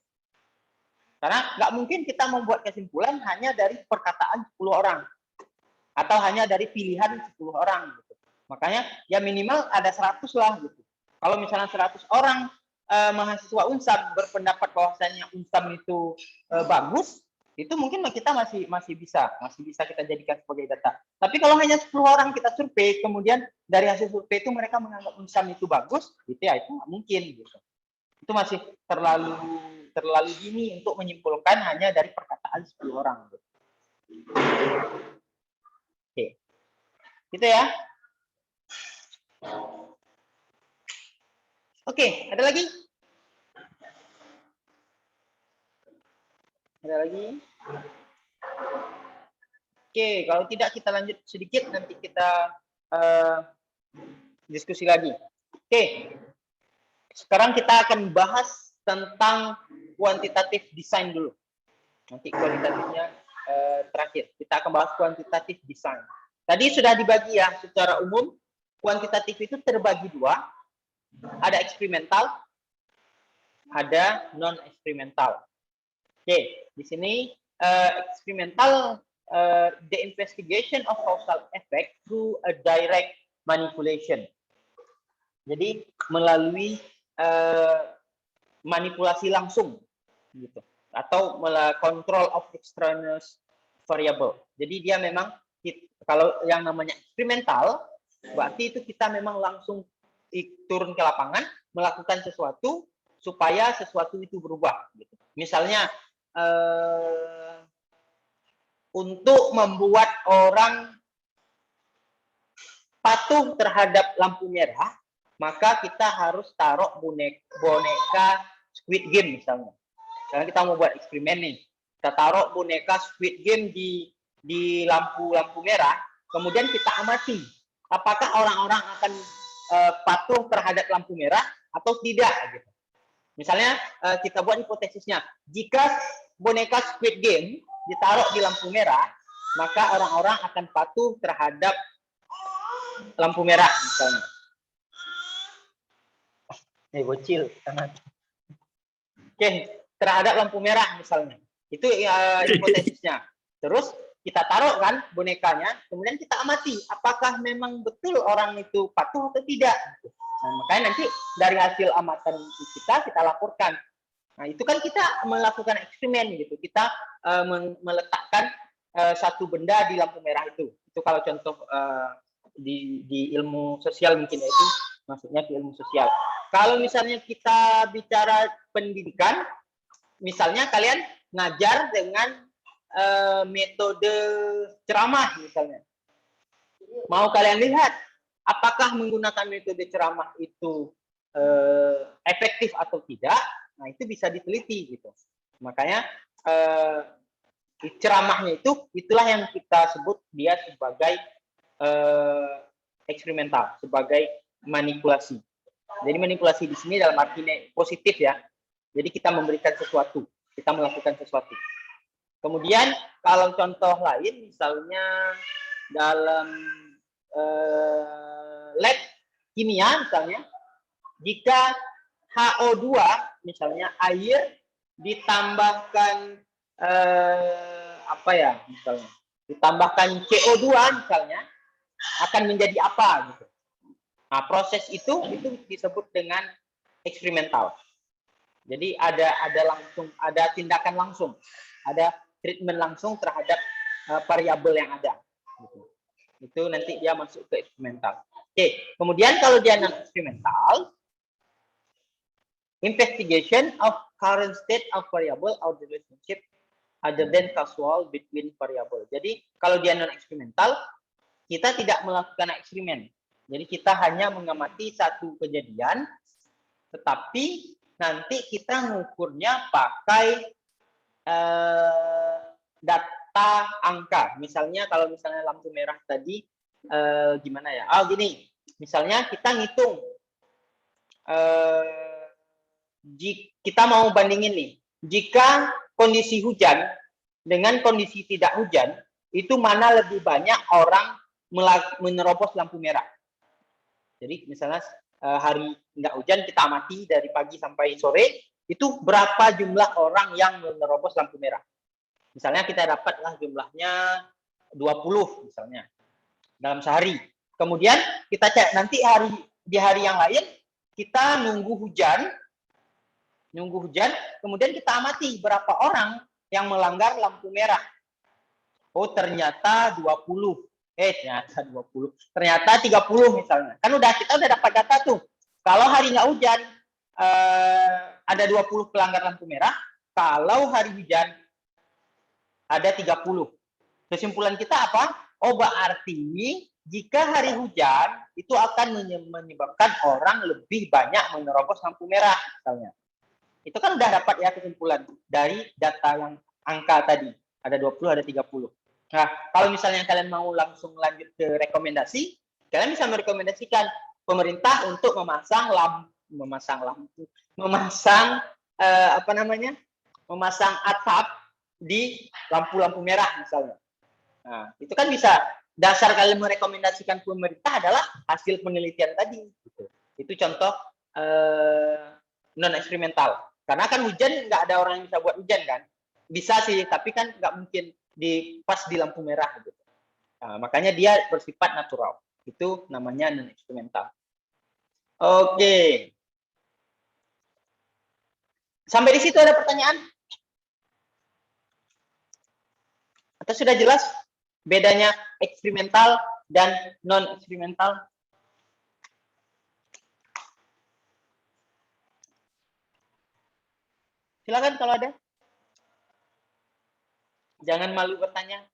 Karena nggak mungkin kita membuat kesimpulan hanya dari perkataan 10 orang. Atau hanya dari pilihan 10 orang. Gitu. Makanya ya minimal ada 100 lah. Gitu. Kalau misalnya 100 orang mahasiswa UNSAM berpendapat bahwasanya UNSAM itu bagus, itu mungkin kita masih bisa kita jadikan sebagai data. Tapi kalau hanya 10 orang kita survei, kemudian dari hasil survei itu mereka menganggap UNSAM itu bagus, itu ya itu nggak mungkin gitu. Itu masih terlalu dini untuk menyimpulkan hanya dari perkataan 10 orang. Gitu. Oke. Gitu ya. Oke, ada lagi? Ada lagi? Oke, kalau tidak kita lanjut sedikit, nanti kita diskusi lagi. Oke, Sekarang kita akan bahas tentang kuantitatif design dulu. Nanti kualitatifnya terakhir. Kita akan bahas kuantitatif design. Tadi sudah dibagi ya secara umum. Kuantitatif itu terbagi dua. Ada eksperimental, ada non-eksperimental. Oke, di sini eksperimental, the investigation of causal effect through a direct manipulation. Jadi melalui manipulasi langsung, gitu. Atau control of extraneous variable. Jadi dia memang kalau yang namanya eksperimental, berarti itu kita memang langsung turun ke lapangan, melakukan sesuatu supaya sesuatu itu berubah. Gitu. Misalnya untuk membuat orang patuh terhadap lampu merah, maka kita harus taruh boneka Squid Game misalnya. Karena kita mau buat eksperimen nih, kita taruh boneka Squid Game di lampu merah, kemudian kita amati apakah orang-orang akan patuh terhadap lampu merah atau tidak. Gitu. Misalnya kita buat hipotesisnya, jika boneka Squid Game ditaruh di lampu merah, maka orang-orang akan patuh terhadap lampu merah misalnya. Bocil sangat. Oke, terhadap lampu merah misalnya. Itu hipotesisnya. Terus kita taruh kan bonekanya, kemudian kita amati apakah memang betul orang itu patuh atau tidak. Nah, makanya nanti dari hasil amatan kita laporkan. Nah, itu kan kita melakukan eksperimen gitu. Kita meletakkan satu benda di lampu merah itu. Itu kalau contoh di ilmu sosial mungkin itu maksudnya di ilmu sosial. Kalau misalnya kita bicara pendidikan, misalnya kalian ngajar dengan metode ceramah misalnya. Mau kalian lihat apakah menggunakan metode ceramah itu efektif atau tidak? Nah, itu bisa diteliti gitu. Makanya ceramahnya itulah yang kita sebut dia sebagai eksperimental, sebagai manipulasi. Jadi manipulasi di sini dalam arti positif ya. Jadi kita memberikan sesuatu, kita melakukan sesuatu. Kemudian kalau contoh lain misalnya dalam lab kimia misalnya, jika HO2 misalnya air ditambahkan misalnya ditambahkan CO2 misalnya akan menjadi apa gitu. Nah, proses itu disebut dengan eksperimental. Jadi ada tindakan langsung, ada treatment langsung terhadap variabel yang ada. Gitu. Itu nanti dia masuk ke eksperimental. Oke, kemudian kalau dia non eksperimental, investigation of current state of variable or the relationship other than causal between variable. Jadi kalau dia non eksperimental, kita tidak melakukan eksperimen. Jadi kita hanya mengamati satu kejadian, tetapi nanti kita mengukurnya pakai data angka. Misalnya kalau misalnya lampu merah tadi, gimana ya? Gini, misalnya kita ngitung, kita mau bandingin nih, jika kondisi hujan dengan kondisi tidak hujan, itu mana lebih banyak orang menerobos lampu merah. Jadi misalnya hari nggak hujan kita amati dari pagi sampai sore, itu berapa jumlah orang yang menerobos lampu merah. Misalnya kita dapatlah jumlahnya 20 misalnya dalam sehari. Kemudian kita cek nanti di hari yang lain kita nunggu hujan, kemudian kita amati berapa orang yang melanggar lampu merah. Oh ternyata 20. Ternyata 20. Ternyata 30 misalnya. Kan kita udah dapat data tuh. Kalau hari nggak hujan, ada 20 pelanggar lampu merah. Kalau hari hujan, ada 30. Kesimpulan kita apa? Oh, berarti jika hari hujan, itu akan menyebabkan orang lebih banyak menerobos lampu merah misalnya. Itu kan udah dapat ya kesimpulan dari data yang angka tadi. Ada 20, ada 30. Nah, kalau misalnya kalian mau langsung lanjut ke rekomendasi, kalian bisa merekomendasikan pemerintah untuk memasang memasang lampu, memasang apa namanya, memasang atap di lampu-lampu merah misalnya. Nah, itu kan bisa. Dasar kalian merekomendasikan pemerintah adalah hasil penelitian tadi. Gitu. Itu contoh non eksperimental. Karena kan hujan nggak ada orang yang bisa buat hujan kan? Bisa sih, tapi kan nggak mungkin pas di lampu merah. Gitu. Nah, makanya dia bersifat natural. Itu namanya non eksperimental. Oke. Sampai di situ ada pertanyaan? Atau sudah jelas bedanya eksperimental dan non eksperimental? Silakan kalau ada. Jangan malu bertanya.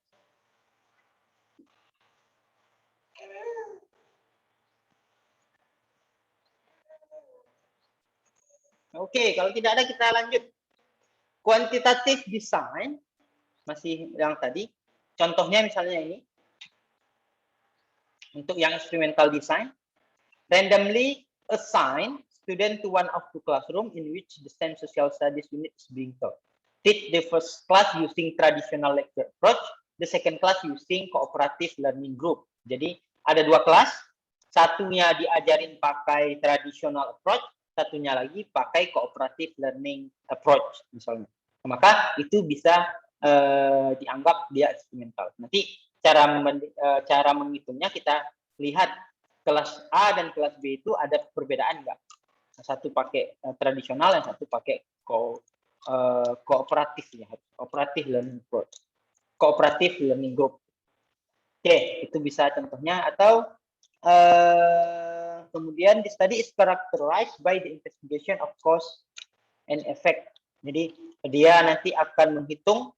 Oke, kalau tidak ada kita lanjut. Quantitative design, masih yang tadi. Contohnya misalnya ini. Untuk yang experimental design. Randomly assign student to one of two classroom in which the STEM social studies unit is being taught. Teach the first class using traditional lecture approach, the second class using cooperative learning group. Jadi ada dua kelas, satunya diajarin pakai traditional approach, satunya lagi pakai cooperative learning approach misalnya. Maka itu bisa dianggap dia eksperimental. Nanti cara menghitungnya kita lihat kelas A dan kelas B itu ada perbedaan nggak? Satu pakai tradisional, yang satu pakai kooperatif ya, cooperative learning approach, cooperative learning group. Oke, itu bisa contohnya. Atau kemudian the study is characterized by the investigation of cause and effect. Jadi dia nanti akan menghitung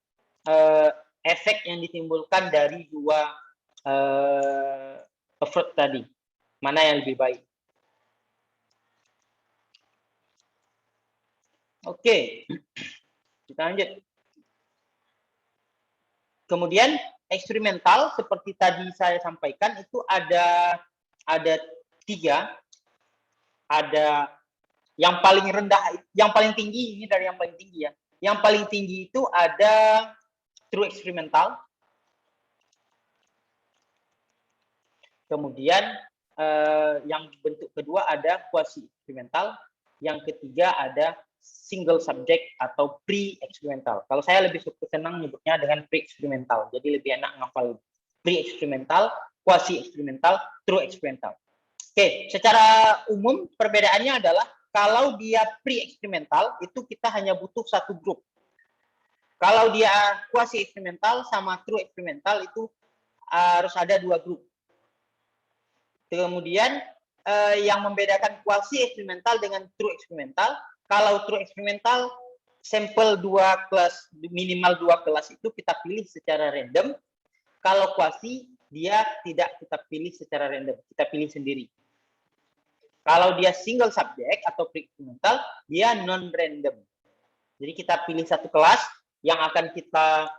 efek yang ditimbulkan dari dua approach tadi, mana yang lebih baik. Oke, kita lanjut. Kemudian eksperimental seperti tadi saya sampaikan itu ada tiga. Ada yang paling rendah, yang paling tinggi, ini dari yang paling tinggi ya. Yang paling tinggi itu ada true eksperimental. Kemudian yang bentuk kedua ada quasi eksperimental. Yang ketiga ada single subject atau pre-eksperimental. Kalau saya lebih senang nyebutnya dengan pre-eksperimental. Jadi lebih enak ngafal. Pre-eksperimental, quasi eksperimental, true eksperimental. Oke, secara umum perbedaannya adalah kalau dia pre-eksperimental itu kita hanya butuh satu grup. Kalau dia quasi eksperimental sama true eksperimental itu harus ada dua grup. Kemudian yang membedakan quasi eksperimental dengan true eksperimental, kalau true eksperimental sampel dua kelas, minimal dua kelas itu kita pilih secara random. Kalau quasi dia tidak kita pilih secara random, kita pilih sendiri. Kalau dia single subject atau pre-eksperimental, dia non-random. Jadi kita pilih satu kelas yang akan kita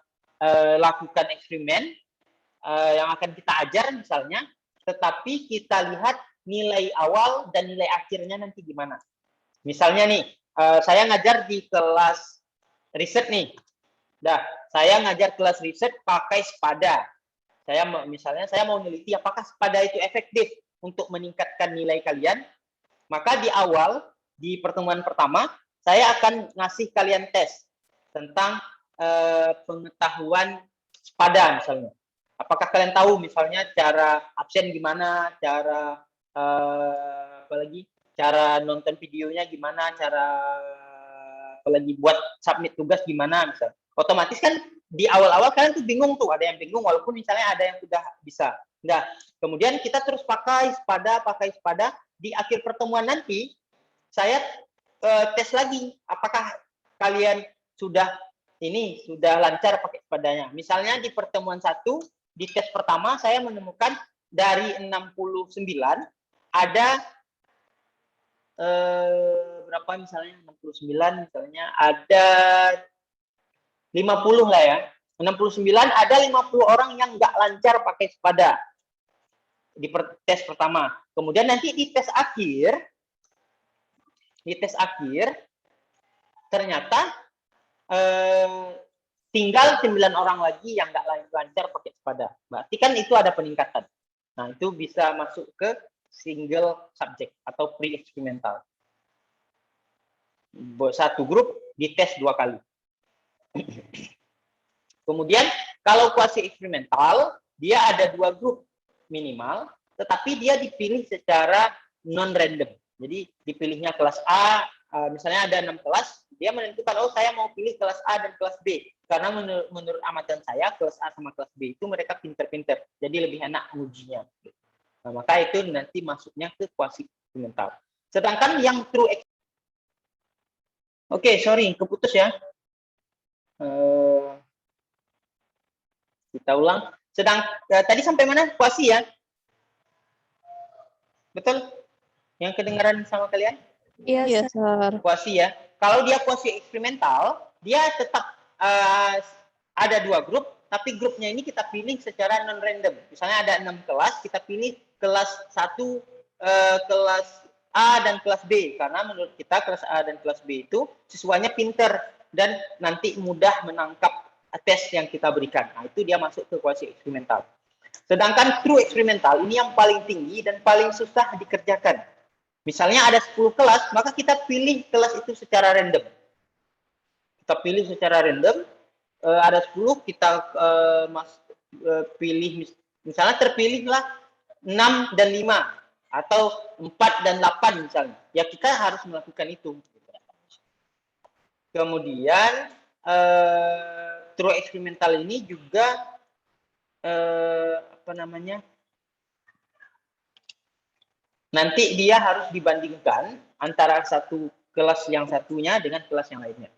lakukan eksperimen, yang akan kita ajar misalnya, tetapi kita lihat nilai awal dan nilai akhirnya nanti gimana. Misalnya nih, saya ngajar di kelas riset nih. Saya ngajar kelas riset pakai SPADA. Misalnya saya mau neliti apakah SPADA itu efektif untuk meningkatkan nilai kalian. Maka di awal, di pertemuan pertama, saya akan ngasih kalian tes tentang pengetahuan SPADA misalnya. Apakah kalian tahu misalnya cara absen gimana, cara cara nonton videonya gimana, cara apalagi buat submit tugas gimana misalnya. Otomatis kan di awal-awal kalian tuh bingung tuh, ada yang bingung walaupun misalnya ada yang sudah bisa. Nah, kemudian kita terus pakai SPADA. Di akhir pertemuan nanti saya tes lagi apakah kalian sudah lancar pakai SPADA-nya. Misalnya di pertemuan 1, di tes pertama saya menemukan dari 69 ada berapa misalnya 69 misalnya ada 50 lah ya. 69 ada 50 orang yang nggak lancar pakai SPADA di tes pertama. Kemudian nanti di tes akhir di tes akhir ternyata tinggal 9 orang lagi yang nggak lancar pakai sepada. Berarti kan itu ada peningkatan. Nah, itu bisa masuk ke single subject atau pre-eksperimental. Satu grup dites 2 kali. Kemudian kalau kuasi eksperimental, dia ada 2 grup minimal, tetapi dia dipilih secara non-random. Jadi dipilihnya kelas A, misalnya ada 6 kelas, dia menentukan, oh saya mau pilih kelas A dan kelas B. Karena menurut amatan saya, kelas A sama kelas B itu mereka pinter-pinter. Jadi lebih enak ujinya. Nah, maka itu nanti masuknya ke kuasi eksperimental. Sedangkan yang true Oke, sorry, keputus ya. Kita ulang. Tadi sampai mana? Kuasi ya? Betul? Yang kedengaran sama kalian? Iya, Sir. Kuasi ya. Kalau dia kuasi eksperimental, dia tetap ada 2 grup, tapi grupnya ini kita pilih secara non-random. Misalnya ada 6 kelas, kita pilih kelas 1, kelas A dan kelas B, karena menurut kita kelas A dan kelas B itu siswanya pinter dan nanti mudah menangkap tes yang kita berikan. Nah, itu dia masuk ke kuasi eksperimental. Sedangkan true eksperimental ini yang paling tinggi dan paling susah dikerjakan. Misalnya ada 10 kelas, maka kita pilih kelas itu secara random. Kita pilih secara random, ada 10, kita pilih, misalnya terpilihlah 6 dan 5. Atau 4 dan 8 misalnya. Ya kita harus melakukan itu. Kemudian true eksperimental ini juga nanti dia harus dibandingkan antara satu kelas yang satunya dengan kelas yang lainnya.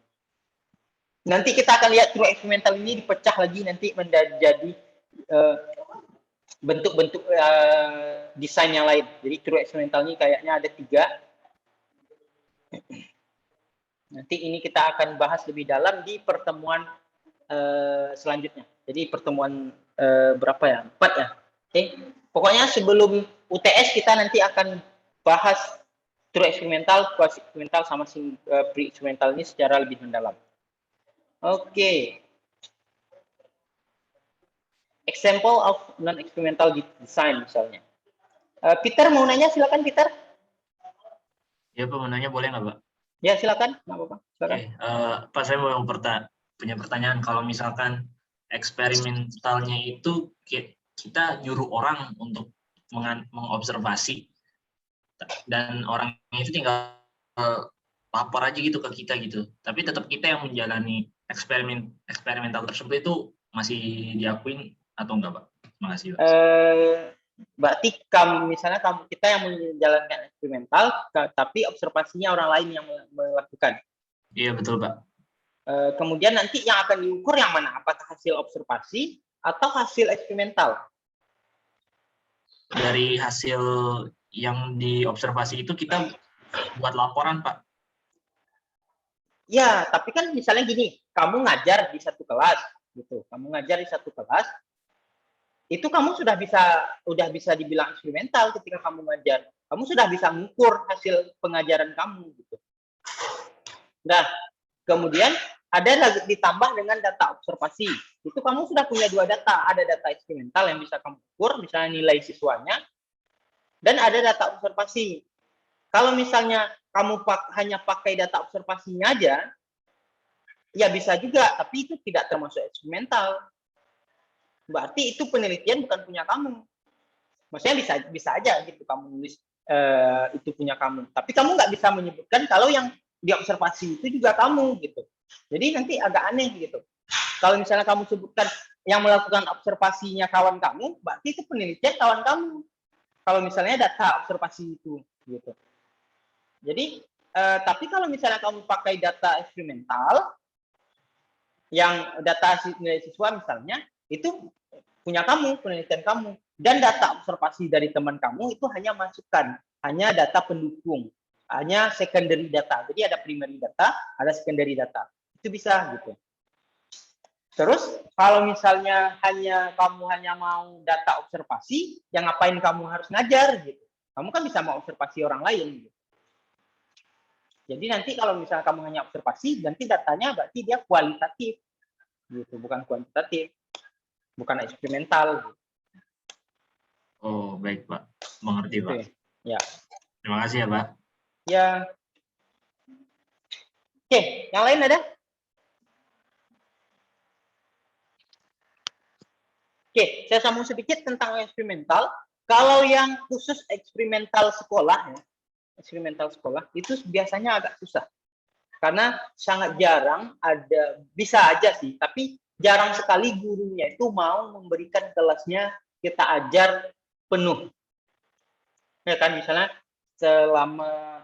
Nanti kita akan lihat true eksperimental ini dipecah lagi nanti menjadi bentuk-bentuk desain yang lain. Jadi true eksperimental ini kayaknya ada 3. Nanti ini kita akan bahas lebih dalam di pertemuan selanjutnya. Jadi pertemuan berapa ya? 4 ya. Oke. Pokoknya sebelum UTS kita nanti akan bahas true eksperimental, kuasi eksperimental sama pre-eksperimental ini secara lebih mendalam. Oke. Example of non-experimental design misalnya. Peter mau nanya, silakan Peter. Ya Pak, mau nanya boleh nggak Pak? Ya silakan, nggak apa-apa. Silakan. Pak, saya mau punya pertanyaan. Kalau misalkan eksperimentalnya itu kita nyuruh orang untuk mengobservasi dan orang itu tinggal lapor aja gitu ke kita gitu. Tapi tetap kita yang menjalani eksperimental tersebut itu masih diakuin atau enggak, Pak? Terima kasih, Pak. Berarti misalnya kita yang menjalankan eksperimental, tapi observasinya orang lain yang melakukan. Iya, betul, Pak. Kemudian nanti yang akan diukur yang mana? Apakah hasil observasi atau hasil eksperimental? Dari hasil yang diobservasi itu kita buat laporan, Pak. Ya, tapi kan misalnya gini, kamu ngajar di satu kelas, gitu. Kamu ngajar di satu kelas, itu kamu sudah bisa dibilang eksperimental ketika kamu ngajar. Kamu sudah bisa mengukur hasil pengajaran kamu, gitu. Nah, kemudian ada ditambah dengan data observasi. Itu kamu sudah punya 2 data. Ada data eksperimental yang bisa kamu ukur, misalnya nilai siswanya, dan ada data observasi. Kalau misalnya kamu hanya pakai data observasinya aja, ya bisa juga, tapi itu tidak termasuk eksperimental. Berarti itu penelitian bukan punya kamu. Maksudnya bisa aja gitu kamu nulis itu punya kamu. Tapi kamu nggak bisa menyebutkan kalau yang diobservasi itu juga kamu gitu. Jadi nanti agak aneh gitu. Kalau misalnya kamu sebutkan yang melakukan observasinya kawan kamu, berarti itu penelitian kawan kamu. Kalau misalnya data observasi itu gitu. Jadi tapi kalau misalnya kamu pakai data eksperimental, yang data nilai siswa misalnya, itu punya kamu, penelitian kamu. Dan data observasi dari teman kamu itu hanya masukan, hanya data pendukung, hanya secondary data. Jadi ada primary data, ada secondary data. Itu bisa gitu. Terus kalau misalnya kamu hanya mau data observasi, yang ngapain kamu harus ngajar gitu. Kamu kan bisa mau observasi orang lain gitu. Jadi nanti kalau misalnya kamu hanya observasi, nanti datanya berarti dia kualitatif, gitu, bukan kuantitatif, bukan eksperimental. Oh, baik, Pak. Mengerti, Pak. Ya. Terima kasih ya, Pak. Ya. Oke, yang lain ada? Oke, saya sambung sedikit tentang eksperimental. Kalau yang khusus eksperimental sekolah, ya, eksperimental sekolah itu biasanya agak susah. Karena sangat jarang ada, bisa aja sih, tapi jarang sekali gurunya itu mau memberikan kelasnya kita ajar penuh. Ya kan, misalnya selama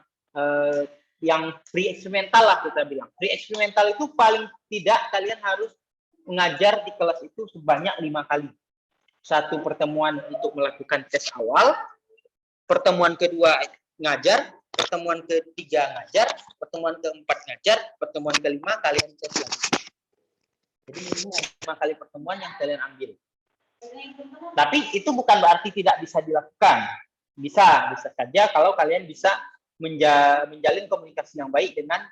yang free eksperimental lah kita bilang. Free eksperimental itu paling tidak kalian harus mengajar di kelas itu sebanyak 5 kali. Satu pertemuan untuk melakukan tes awal, pertemuan kedua ngajar, pertemuan ketiga ngajar, pertemuan keempat ngajar, pertemuan kelima kalian tes lagi. Jadi ini 5 kali pertemuan yang kalian ambil. Tapi itu bukan berarti tidak bisa dilakukan. Bisa saja kalau kalian bisa menjalin komunikasi yang baik dengan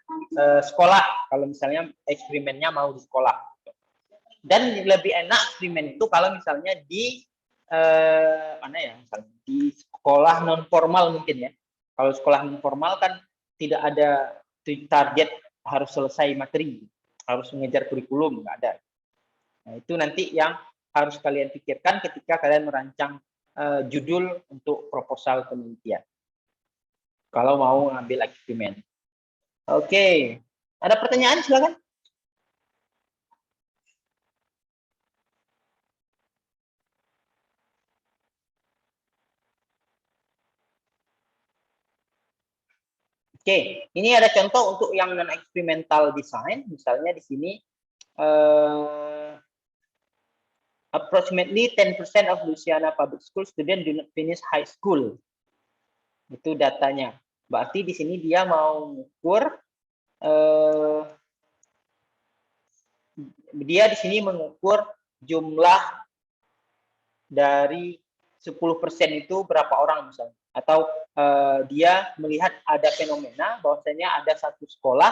sekolah. Kalau misalnya eksperimennya mau di sekolah. Dan lebih enak eksperimen itu kalau misalnya di mana ya, misalnya di sekolah non formal mungkin ya. Kalau sekolah non formal kan tidak ada target harus selesai materi, harus mengejar kurikulum, nggak ada. Nah, itu nanti yang harus kalian pikirkan ketika kalian merancang judul untuk proposal penelitian. Kalau mau ngambil eksperimen. Oke, ada pertanyaan silakan. Oke, ini ada contoh untuk yang non experimental design. Misalnya di sini approximately 10% of Louisiana public school student do not finish high school. Itu datanya. Berarti di sini dia mau mengukur dia di sini mengukur jumlah dari 10% itu berapa orang misalnya. Atau dia melihat ada fenomena bahwasanya ada satu sekolah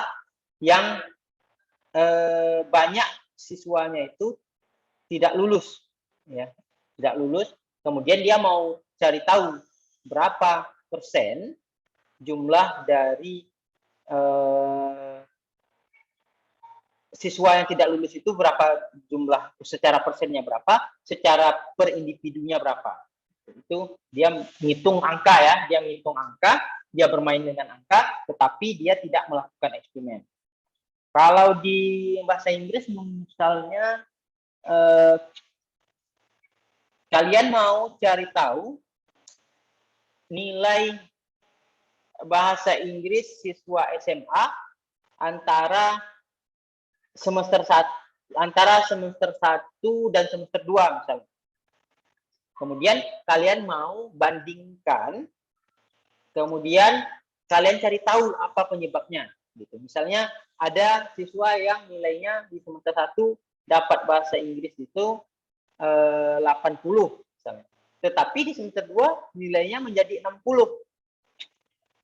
yang banyak siswanya itu tidak lulus, ya, tidak lulus. Kemudian dia mau cari tahu berapa persen jumlah dari siswa yang tidak lulus itu, berapa jumlah secara persennya berapa, secara per individunya berapa. Itu dia menghitung angka ya, dia menghitung angka, dia bermain dengan angka, tetapi dia tidak melakukan eksperimen. Kalau di bahasa Inggris misalnya kalian mau cari tahu nilai bahasa Inggris siswa SMA antara semester 1 dan semester 2 misalnya. Kemudian kalian mau bandingkan, kemudian kalian cari tahu apa penyebabnya gitu. Misalnya ada siswa yang nilainya di semester 1 dapat bahasa Inggris itu 80 misalnya. Tetapi di semester 2 nilainya menjadi 60.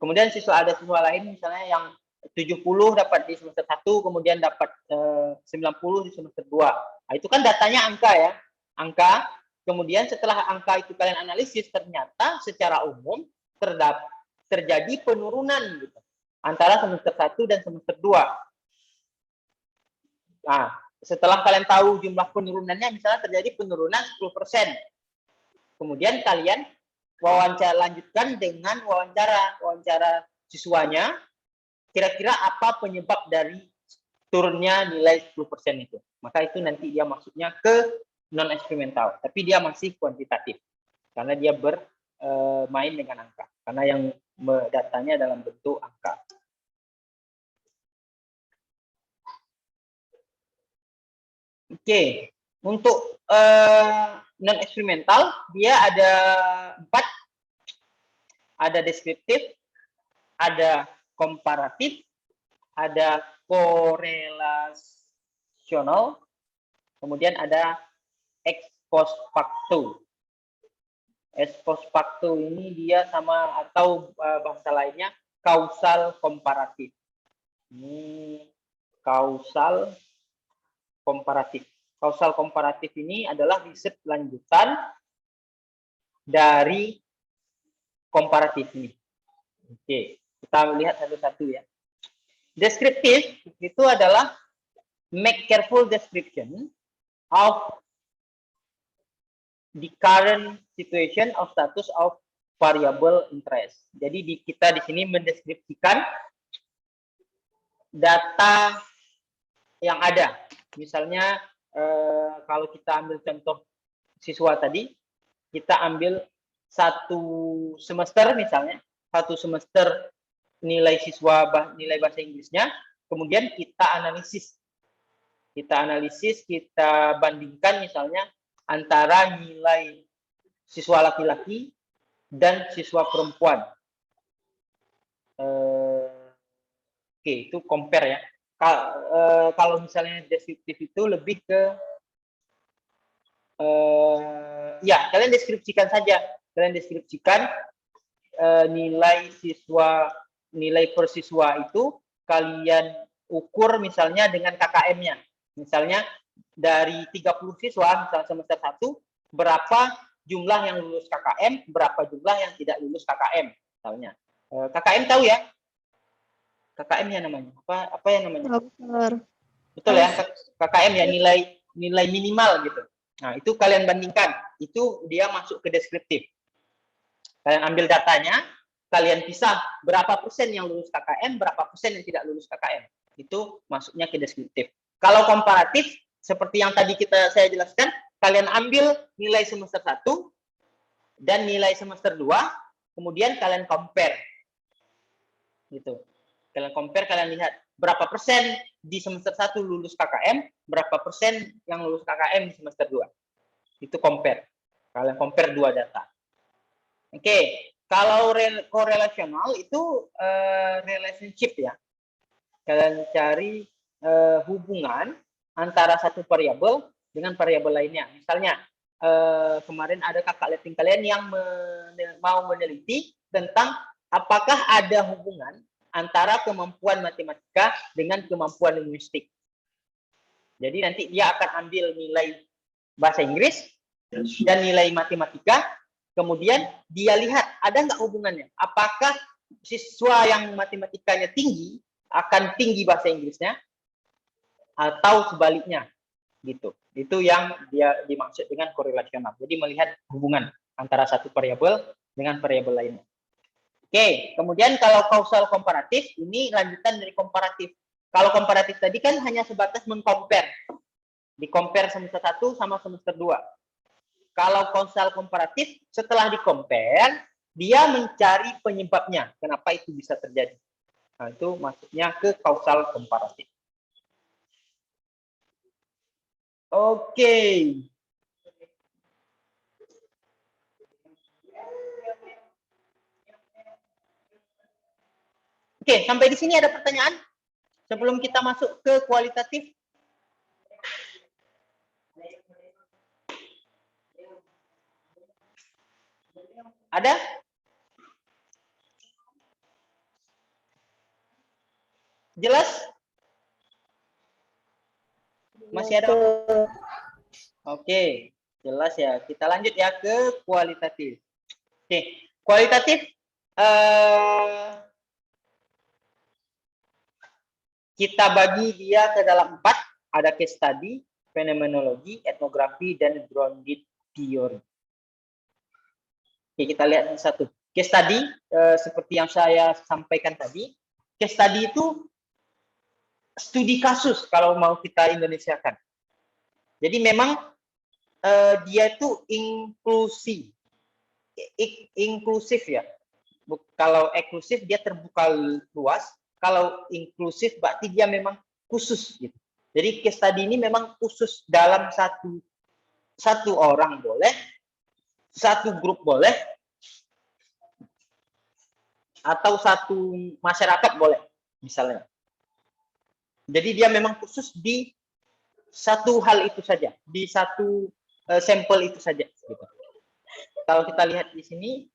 Kemudian ada siswa lain misalnya yang 70 dapat di semester 1, kemudian dapat 90 di semester 2. Nah, itu kan datanya angka ya. Angka. Kemudian setelah angka itu kalian analisis, ternyata secara umum terjadi penurunan gitu, antara semester 1 dan semester 2. Nah, setelah kalian tahu jumlah penurunannya, misalnya terjadi penurunan 10%. Kemudian kalian lanjutkan dengan wawancara siswanya, kira-kira apa penyebab dari turunnya nilai 10% itu. Maka itu nanti dia masuknya ke non eksperimental, tapi dia masih kuantitatif karena dia bermain dengan angka, karena yang datanya dalam bentuk angka. Oke, untuk non eksperimental dia ada 4, ada deskriptif, ada komparatif, ada korelasional, kemudian ada ex post facto. Ex post facto ini dia sama, atau bahasa lainnya kausal komparatif. Ini kausal komparatif. Kausal komparatif ini adalah riset lanjutan dari komparatif ini. Oke, kita lihat satu-satu ya. Deskriptif itu adalah make careful description of the current situation of status of variable interest. Jadi kita di sini mendeskripsikan data yang ada. Misalnya kalau kita ambil contoh siswa tadi, kita ambil satu semester misalnya, satu semester nilai siswa nilai bahasa Inggrisnya, kemudian kita analisis. Kita bandingkan misalnya antara nilai siswa laki-laki dan siswa perempuan. Oke, itu compare ya. Kalau misalnya deskriptif itu lebih ke ya, kalian deskripsikan saja. Kalian deskripsikan nilai per siswa itu kalian ukur misalnya dengan KKM-nya. Misalnya dari 30 siswa misalnya semester 1, berapa jumlah yang lulus KKM, berapa jumlah yang tidak lulus KKM misalnya. KKM tahu ya? KKM ya namanya. Apa ya namanya? Betul ya, KKM ya, nilai minimal gitu. Nah, itu kalian bandingkan. Itu dia masuk ke deskriptif. Kalian ambil datanya, kalian pisah berapa persen yang lulus KKM, berapa persen yang tidak lulus KKM. Itu masuknya ke deskriptif. Kalau komparatif, seperti yang tadi saya jelaskan, kalian ambil nilai semester 1 dan nilai semester 2, kemudian kalian compare. Gitu. Kalian compare, kalian lihat berapa persen di semester 1 lulus KKM, berapa persen yang lulus KKM di semester 2. Itu compare. Kalian compare dua data. Oke, kalau korelasional itu relationship ya. Kalian cari hubungan antara satu variabel dengan variabel lainnya. Misalnya, kemarin ada kakak letting kalian yang mau meneliti tentang apakah ada hubungan antara kemampuan matematika dengan kemampuan linguistik. Jadi nanti dia akan ambil nilai bahasa Inggris dan nilai matematika, kemudian dia lihat ada nggak hubungannya. Apakah siswa yang matematikanya tinggi akan tinggi bahasa Inggrisnya atau sebaliknya, gitu. Itu yang dia dimaksud dengan korelasional. Jadi melihat hubungan antara satu variabel dengan variabel lainnya. Oke, kemudian kalau kausal komparatif, ini lanjutan dari komparatif. Kalau komparatif tadi kan hanya sebatas mengcompare. Di-compare semester 1 sama semester 2. Kalau kausal komparatif, setelah di-compare, dia mencari penyebabnya. Kenapa itu bisa terjadi. Nah, itu maksudnya ke kausal komparatif. Oke. Oke, sampai di sini ada pertanyaan? Sebelum kita masuk ke kualitatif. Ada? Jelas? Masih ada? Oke, jelas ya. Kita lanjut ya ke kualitatif. Oke, kualitatif kita bagi dia ke dalam 4. Ada case study, fenomenologi, etnografi, dan grounded theory. Oke, kita lihat satu. Case study, seperti yang saya sampaikan tadi, case study itu studi kasus kalau mau kita Indonesiakan. Jadi memang dia itu inklusif ya. Kalau eksklusif dia terbuka luas, kalau inklusif berarti dia memang khusus gitu. Jadi case study ini memang khusus dalam satu orang boleh, satu grup boleh, atau satu masyarakat boleh misalnya. Jadi dia memang khusus di satu hal itu saja, di satu sampel itu saja. Gitu. Kalau kita lihat di sini,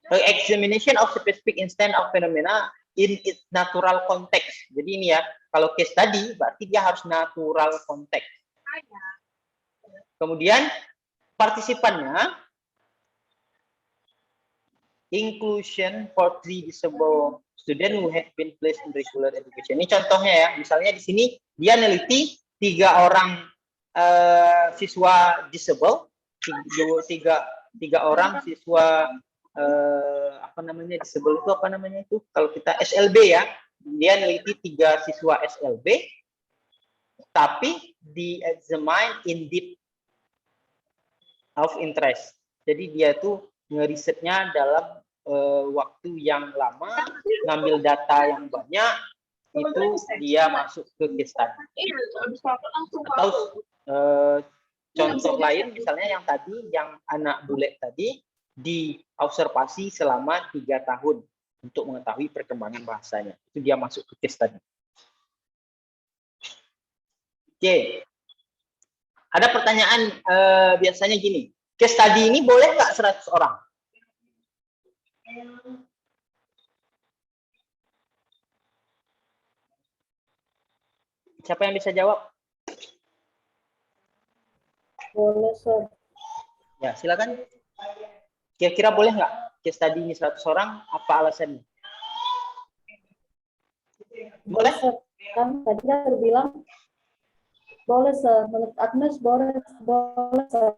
Examination of specific instance of phenomena in its natural context. Jadi ini ya, kalau case study berarti dia harus natural context. Kemudian partisipannya inclusion for 3 disabled student who have been placed in regular education. Ini contohnya ya, misalnya di sini dia neliti 3 orang siswa disable, 3 orang siswa apa namanya disable itu apa namanya itu kalau kita SLB ya, dia neliti 3 siswa SLB, tapi di examine in deep of interest. Jadi dia tuh ngerisetnya dalam waktu yang lama, ngambil data yang banyak, itu dia masuk ke case study. Atau contoh lain misalnya yang tadi, yang anak bule tadi diobservasi selama 3 tahun untuk mengetahui perkembangan bahasanya. Itu dia masuk ke case study. Oke. Ada pertanyaan biasanya gini, case study ini boleh nggak 100 orang? Siapa yang bisa jawab? Boleh, Sir. Ya, silakan. Kira-kira boleh nggak case study ini 100 orang? Apa alasannya? Boleh? Kan tadi kan terbilang boleh, Sir. Menurut Agnes boleh, Sir.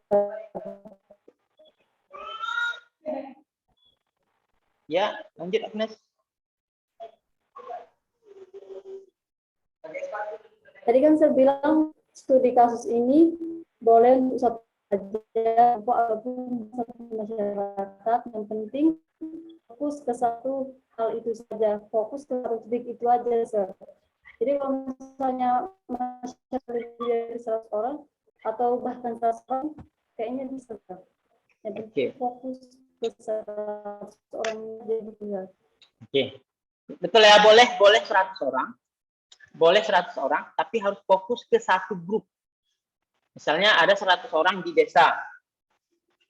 Ya, lanjut Agnes. Tadi kan saya bilang studi kasus ini boleh untuk satu saja ataupun satu masyarakat, yang penting fokus ke satu hal itu saja, fokus ke satu topik itu aja, Sir. Jadi kalau misalnya masyarakat lebih dari 100 orang atau bahkan 100 orang, kayaknya bisa, Sir. Yang penting fokus ke 100 orang jadi benar. Oke. Betul ya, boleh 100 orang. Boleh 100 orang, tapi harus fokus ke satu grup. Misalnya ada 100 orang di desa.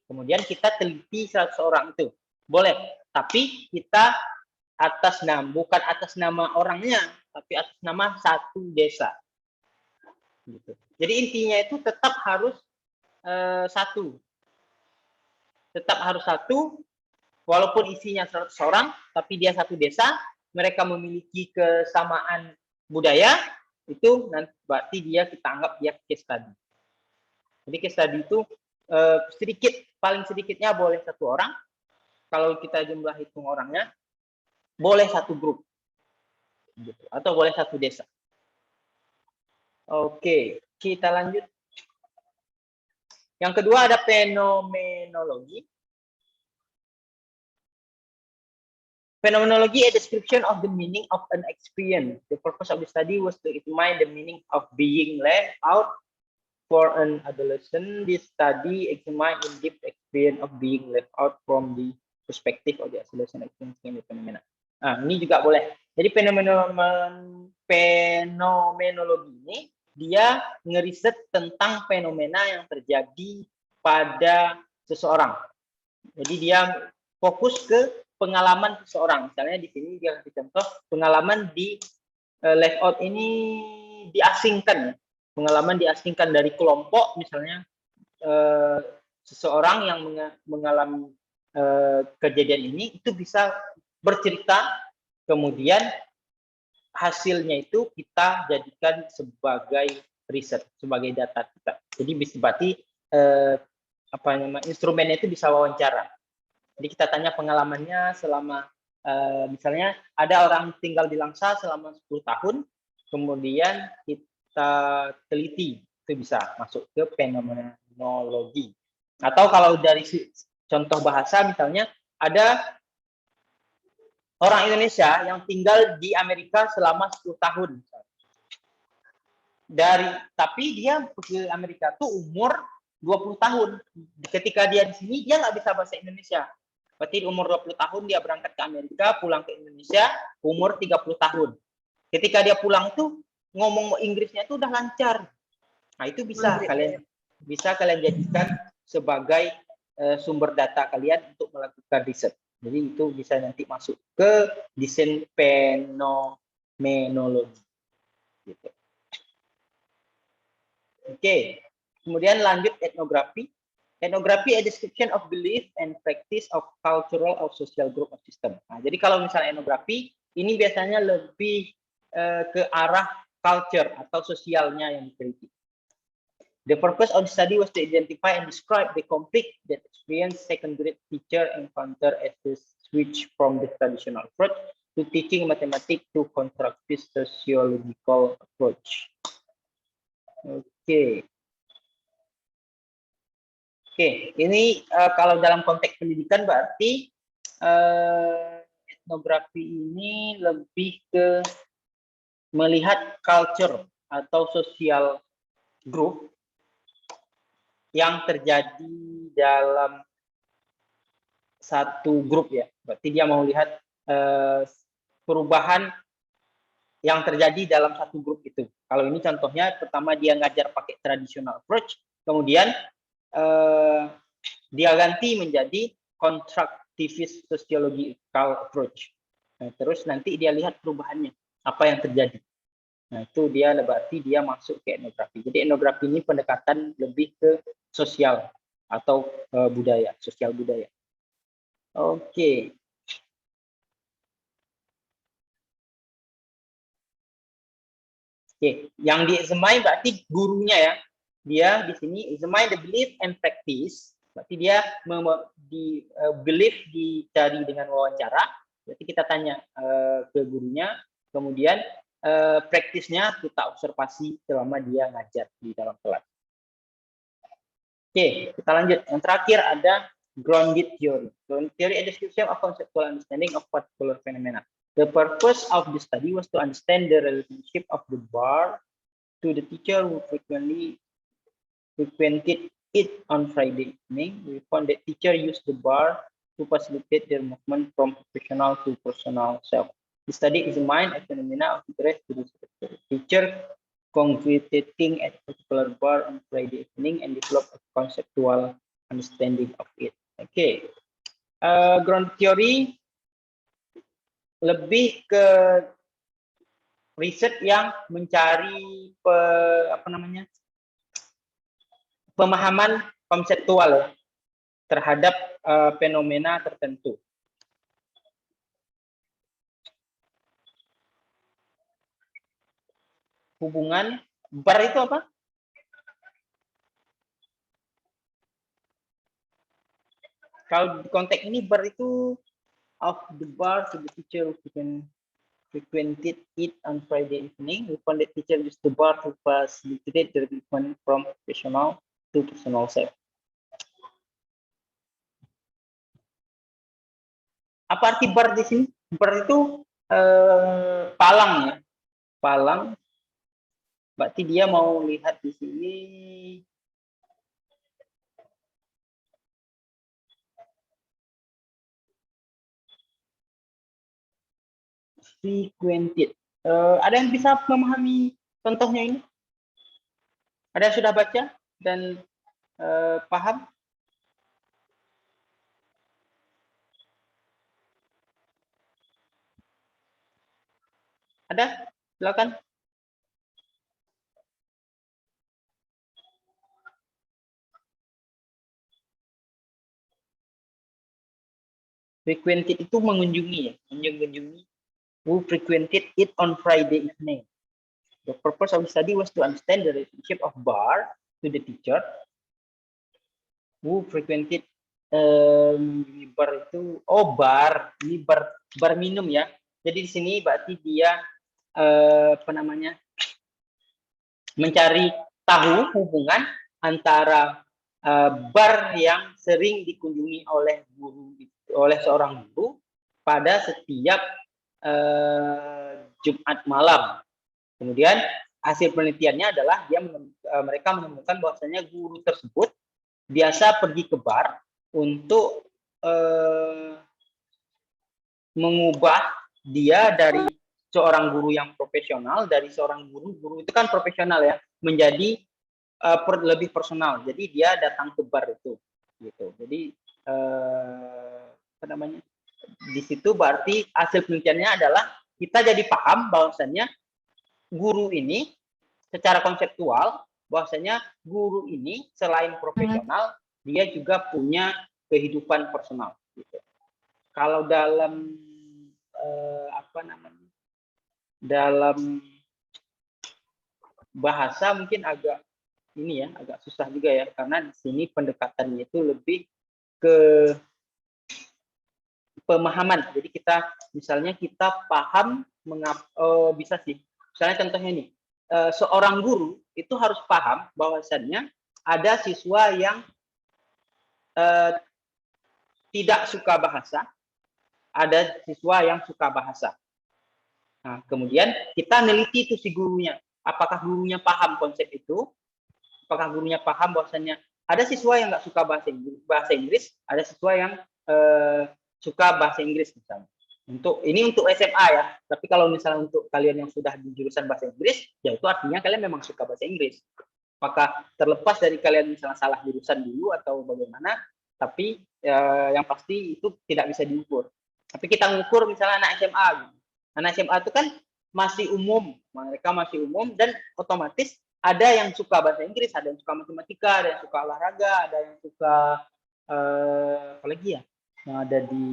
Kemudian kita teliti 100 orang itu. Boleh, tapi kita bukan atas nama orangnya, tapi atas nama satu desa. Gitu. Jadi intinya itu tetap harus satu. Tetap harus satu, walaupun isinya 100 orang, tapi dia satu desa, mereka memiliki kesamaan budaya, itu nanti berarti kita anggap dia case study. Jadi case study itu paling sedikitnya boleh 1 orang. Kalau kita jumlah hitung orangnya, boleh 1 grup, gitu. Atau boleh 1 desa. Oke, kita lanjut. Yang kedua ada fenomenologi. Phenomenology, a description of the meaning of an experience. The purpose of the study was to examine the meaning of being left out for an adolescent. This study examined in depth experience of being left out from the perspective of the adolescent experiencing the phenomena. Nah, ini juga boleh. Jadi fenomenologi ini dia ngeriset tentang fenomena yang terjadi pada seseorang. Jadi dia fokus ke pengalaman seseorang. Misalnya di sini dia kasih contoh pengalaman di left out ini diasingkan. Pengalaman diasingkan dari kelompok, misalnya seseorang yang mengalami kejadian ini itu bisa bercerita, kemudian hasilnya itu kita jadikan sebagai riset, sebagai data kita. Jadi bisa berarti instrumennya itu bisa wawancara. Jadi kita tanya pengalamannya selama misalnya ada orang tinggal di Langsa selama 10 tahun, kemudian kita teliti, itu bisa masuk ke fenomenologi. Atau kalau dari contoh bahasa misalnya ada orang Indonesia yang tinggal di Amerika selama 10 tahun. Tapi dia ke Amerika tuh umur 20 tahun. Ketika dia di sini dia nggak bisa bahasa Indonesia. Berarti umur 20 tahun dia berangkat ke Amerika, pulang ke Indonesia umur 30 tahun. Ketika dia pulang tuh ngomong Inggrisnya tuh udah lancar. Nah, itu bisa kalian jadikan sebagai sumber data kalian untuk melakukan riset. Jadi itu bisa nanti masuk ke desain fenomenologi. Gitu. Oke, kemudian lanjut etnografi. Etnografi a description of belief and practice of cultural or social group of system. Nah, jadi kalau misalnya etnografi, ini biasanya lebih ke arah culture atau sosialnya yang diteliti. The purpose of the study was to identify and describe the conflict that experienced second grade teacher encounter as they switch from the traditional approach to teaching mathematics to constructive sociological approach. Oke. Oke, ini kalau dalam konteks pendidikan berarti etnografi ini lebih ke melihat culture atau sosial group yang terjadi dalam satu grup ya. Berarti dia mau lihat perubahan yang terjadi dalam satu grup itu. Kalau ini contohnya, pertama dia ngajar pakai traditional approach, kemudian dia ganti menjadi constructivist sociological approach. Nah, terus nanti dia lihat perubahannya, apa yang terjadi. Nah, itu dia berarti dia masuk ke etnografi. Jadi etnografi ini pendekatan lebih ke sosial atau budaya, sosial budaya. Oke. Oke, yang di-examine berarti gurunya ya. Dia di sini examine the belief and practice. Berarti dia belief dicari dengan wawancara. Berarti kita tanya ke gurunya. Kemudian praktisnya kita observasi selama dia ngajar di dalam kelas. Oke, kita lanjut. Yang terakhir ada grounded theory. Grounded theory is a description of conceptual understanding of particular phenomena. The purpose of the study was to understand the relationship of the bar to the teacher who frequented it on Friday evening. We found that teacher used the bar to facilitate their movement from professional to personal self. The study examined a phenomena of interest to the teacher congregating at a particular bar on Friday evening and developed a conceptual understanding of it. Okay. Ground theory lebih ke riset yang mencari pemahaman konseptual ya, terhadap fenomena tertentu. Hubungan bar itu apa? Kalau di konteks ini bar itu of the bar to the teacher who frequented it on Friday evening. We found that teacher used the bar to facilitate the movement from professional to personal self. Apa arti bar di sini? Bar itu palang ya, palang. Berarti dia mau lihat di sini frequented. Ada yang bisa memahami contohnya ini? Ada yang sudah baca dan paham? Ada? Silakan. Frequented itu mengunjungi ya, mengunjungi. Who frequented it on Friday evening. The purpose of the study was to understand the relationship of bar to the teacher. Who frequented bar itu, oh bar, ini bar minum ya. Jadi di sini berarti dia mencari tahu hubungan antara bar yang sering dikunjungi oleh seorang guru pada setiap Jumat malam. Kemudian hasil penelitiannya adalah mereka menemukan bahwasanya guru tersebut biasa pergi ke bar untuk mengubah dia dari seorang guru yang profesional, dari seorang guru itu kan profesional ya, menjadi lebih personal. Jadi dia datang ke bar itu, gitu. Jadi di situ berarti hasil penelitiannya adalah kita jadi paham bahwasannya guru ini secara konseptual, bahwasanya guru ini selain profesional, dia juga punya kehidupan personal. Gitu. Kalau dalam dalam bahasa mungkin agak ini ya, agak susah juga ya, karena di sini pendekatannya itu lebih ke pemahaman. Jadi kita misalnya kita paham bisa sih. Misalnya contohnya nih, seorang guru itu harus paham bahwasannya ada siswa yang tidak suka bahasa, ada siswa yang suka bahasa. Nah, kemudian kita neliti itu si gurunya. Apakah gurunya paham konsep itu? Apakah gurunya paham bahwasannya ada siswa yang nggak suka bahasa Inggris, ada siswa yang suka bahasa Inggris misalnya. Untuk SMA ya. Tapi kalau misalnya untuk kalian yang sudah di jurusan bahasa Inggris, ya itu artinya kalian memang suka bahasa Inggris. Apakah terlepas dari kalian misalnya salah jurusan dulu atau bagaimana, tapi yang pasti itu tidak bisa diukur. Tapi kita mengukur misalnya anak SMA. Anak SMA itu kan masih umum, mereka masih umum dan otomatis ada yang suka bahasa Inggris, ada yang suka matematika, ada yang suka olahraga, ada yang suka apa lagi ya? Yang ada di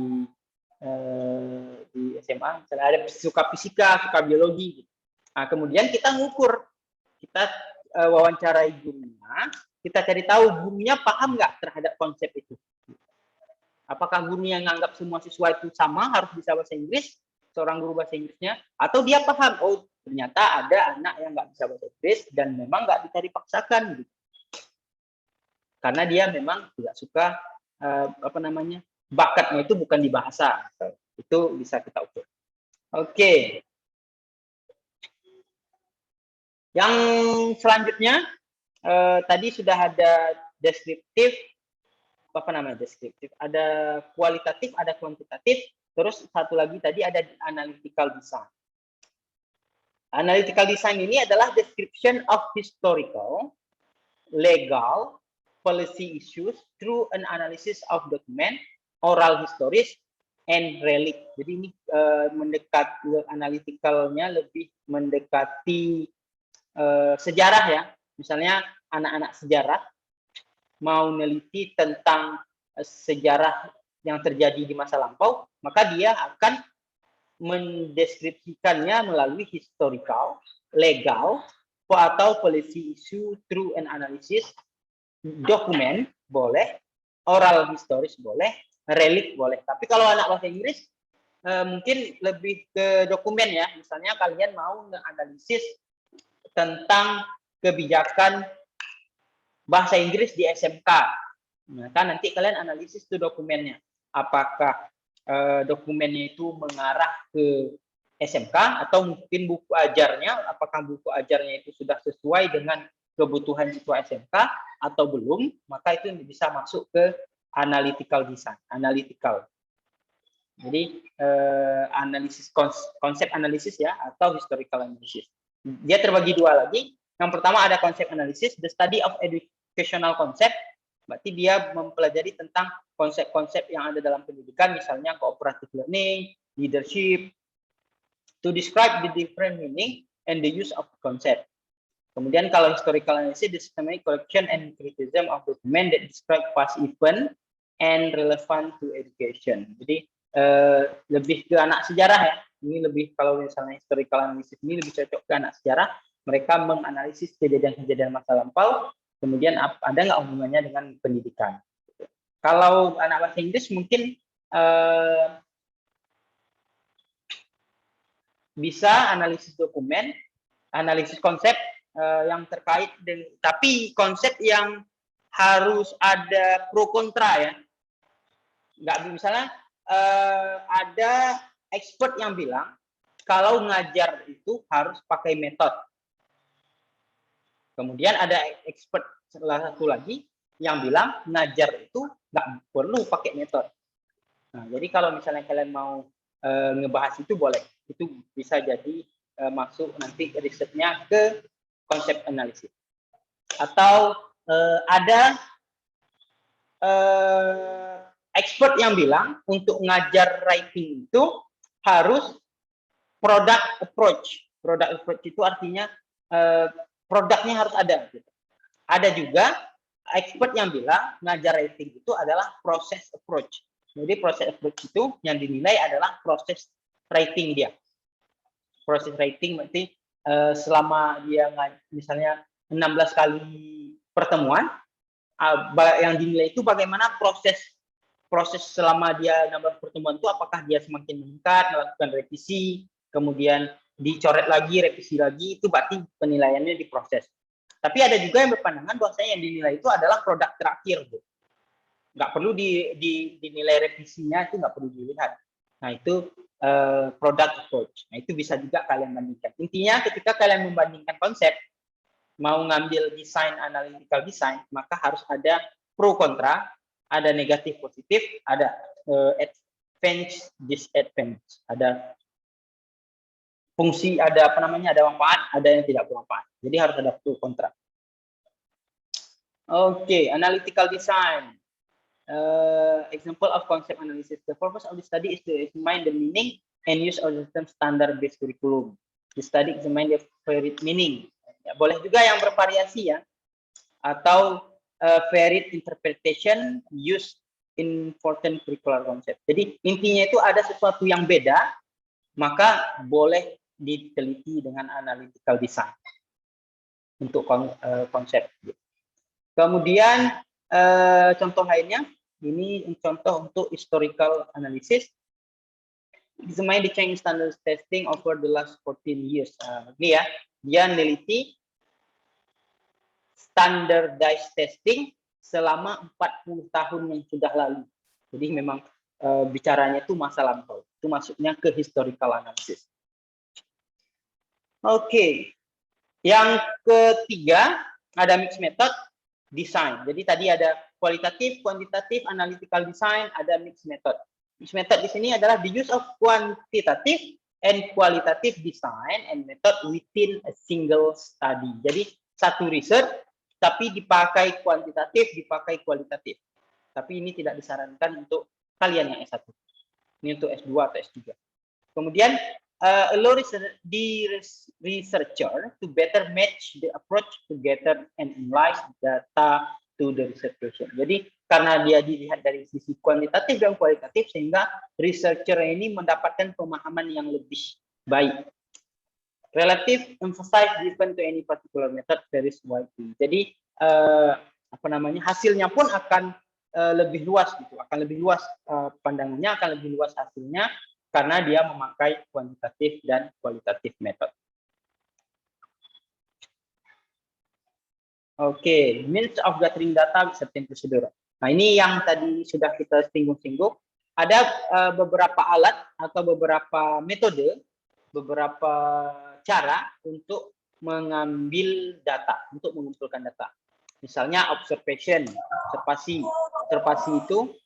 SMA, misalnya ada suka fisika, suka biologi. Nah, kemudian kita ngukur, kita wawancarai gurunya, kita cari tahu gurunya paham nggak terhadap konsep itu. Apakah gurunya nganggap semua siswa itu sama, harus bisa bahasa Inggris, seorang guru bahasa Inggrisnya, atau dia paham, oh ternyata ada anak yang nggak bisa bahasa Inggris dan memang nggak bisa dipaksakan, gitu. Karena dia memang tidak suka bakatnya itu bukan di bahasa, itu bisa kita ukur. Oke. Yang selanjutnya tadi sudah ada deskriptif, deskriptif, ada kualitatif, ada kuantitatif, terus satu lagi tadi ada analytical design. Analytical design ini adalah description of historical, legal, policy issues through an analysis of document, oral histories, and relic. Jadi ini mendekati analyticalnya lebih mendekati sejarah ya. Misalnya anak-anak sejarah mau neliti tentang sejarah yang terjadi di masa lampau, maka dia akan mendeskripsikannya melalui historical, legal, atau policy issue through an analysis, dokumen boleh, oral historis boleh, relik boleh. Tapi kalau anak bahasa Inggris mungkin lebih ke dokumen ya. Misalnya kalian mau menganalisis tentang kebijakan bahasa Inggris di SMK, maka nanti kalian analisis tuh dokumennya. Apakah dokumennya itu mengarah ke SMK atau mungkin buku ajarnya, apakah buku ajarnya itu sudah sesuai dengan kebutuhan siswa SMK atau belum, maka itu bisa masuk ke analytical design, analytical. Jadi analisis, konsep analisis ya, atau historical analysis. Dia terbagi dua lagi. Yang pertama ada konsep analisis, the study of educational concept. Berarti dia mempelajari tentang konsep-konsep yang ada dalam pendidikan, misalnya cooperative learning, leadership, to describe the different meaning and the use of concept. Kemudian kalau historical analysis, the systematic collection and criticism of document that describe past event and relevant to education. Jadi lebih ke anak sejarah ya. Ini lebih, kalau misalnya historical analysis ini lebih cocok ke anak sejarah. Mereka menganalisis kejadian-kejadian masa lampau, kemudian ada nggak hubungannya dengan pendidikan. Kalau anak bahasa Inggris mungkin bisa analisis dokumen, analisis konsep yang terkait dengan, tapi konsep yang harus ada pro kontra ya. Nggak, misalnya ada expert yang bilang kalau ngajar itu harus pakai metode. Kemudian ada expert salah satu lagi yang bilang ngajar itu nggak perlu pakai metode. Nah, jadi kalau misalnya kalian mau ngebahas itu boleh, itu bisa jadi masuk nanti risetnya ke konsep analisis. Atau ada expert yang bilang untuk ngajar writing itu harus product approach. Product approach itu artinya produknya harus ada. Gitu. Ada juga expert yang bilang ngajar writing itu adalah proses approach. Jadi proses approach itu yang dinilai adalah proses writing dia. Proses writing berarti selama dia misalnya 16 kali pertemuan, yang dinilai itu bagaimana proses selama dia 16 pertemuan itu, apakah dia semakin meningkat, melakukan revisi, kemudian dicoret lagi, revisi lagi, itu berarti penilaiannya diproses. Tapi ada juga yang berpandangan bahwasanya yang dinilai itu adalah produk terakhir. Nggak perlu dinilai revisinya, itu nggak perlu dilihat. Nah, itu product approach. Nah, itu bisa juga kalian bandingkan. Intinya ketika kalian membandingkan konsep, mau ngambil desain, analytical design, maka harus ada pro kontra, ada negatif positif, ada advantage, disadvantage, ada fungsi, ada apa namanya, ada manfaat, ada yang tidak bermanfaat. Jadi harus ada pro kontra. Oke, analytical design. Example of concept analysis. The purpose of the study is to examine the meaning and use of the term standard-based curriculum. The study examine the varied meaning. Ya, boleh juga yang bervariasi ya, atau varied interpretation used in important curricular concept. Jadi intinya itu ada sesuatu yang beda, maka boleh diteliti dengan analytical design untuk konsep. Kemudian contoh lainnya, ini contoh untuk historical analysis. Examine the change standard testing over the last 14 years. Ini ya, dia meneliti standardized testing selama 40 tahun yang sudah lalu. Jadi memang bicaranya itu masa lampau. Itu masuknya ke historical analysis. Oke. Yang ketiga, ada mixed method design. Jadi tadi ada kualitatif, kuantitatif, analytical design, ada mixed method. Mixed method di sini adalah the use of quantitative and qualitative design and method within a single study. Jadi satu research tapi dipakai kuantitatif, dipakai kualitatif. Tapi ini tidak disarankan untuk kalian yang S1. Ini untuk S2 atau S3. Kemudian allow the researcher to better match the approach to gather and analyze data to the research question. Jadi karena dia dilihat dari sisi kuantitatif dan kualitatif, sehingga researcher ini mendapatkan pemahaman yang lebih baik. Relative emphasize given to any particular method varies widely. Jadi apa namanya, hasilnya pun akan lebih luas gitu, akan lebih luas pandangannya, akan lebih luas hasilnya karena dia memakai kuantitatif dan kualitatif method. Oke, means of gathering data with certain procedure. Nah, ini yang tadi sudah kita singgung-singgung. Ada beberapa alat atau beberapa metode, beberapa cara untuk mengambil data, untuk mengumpulkan data. Misalnya observation, observasi. Observasi itu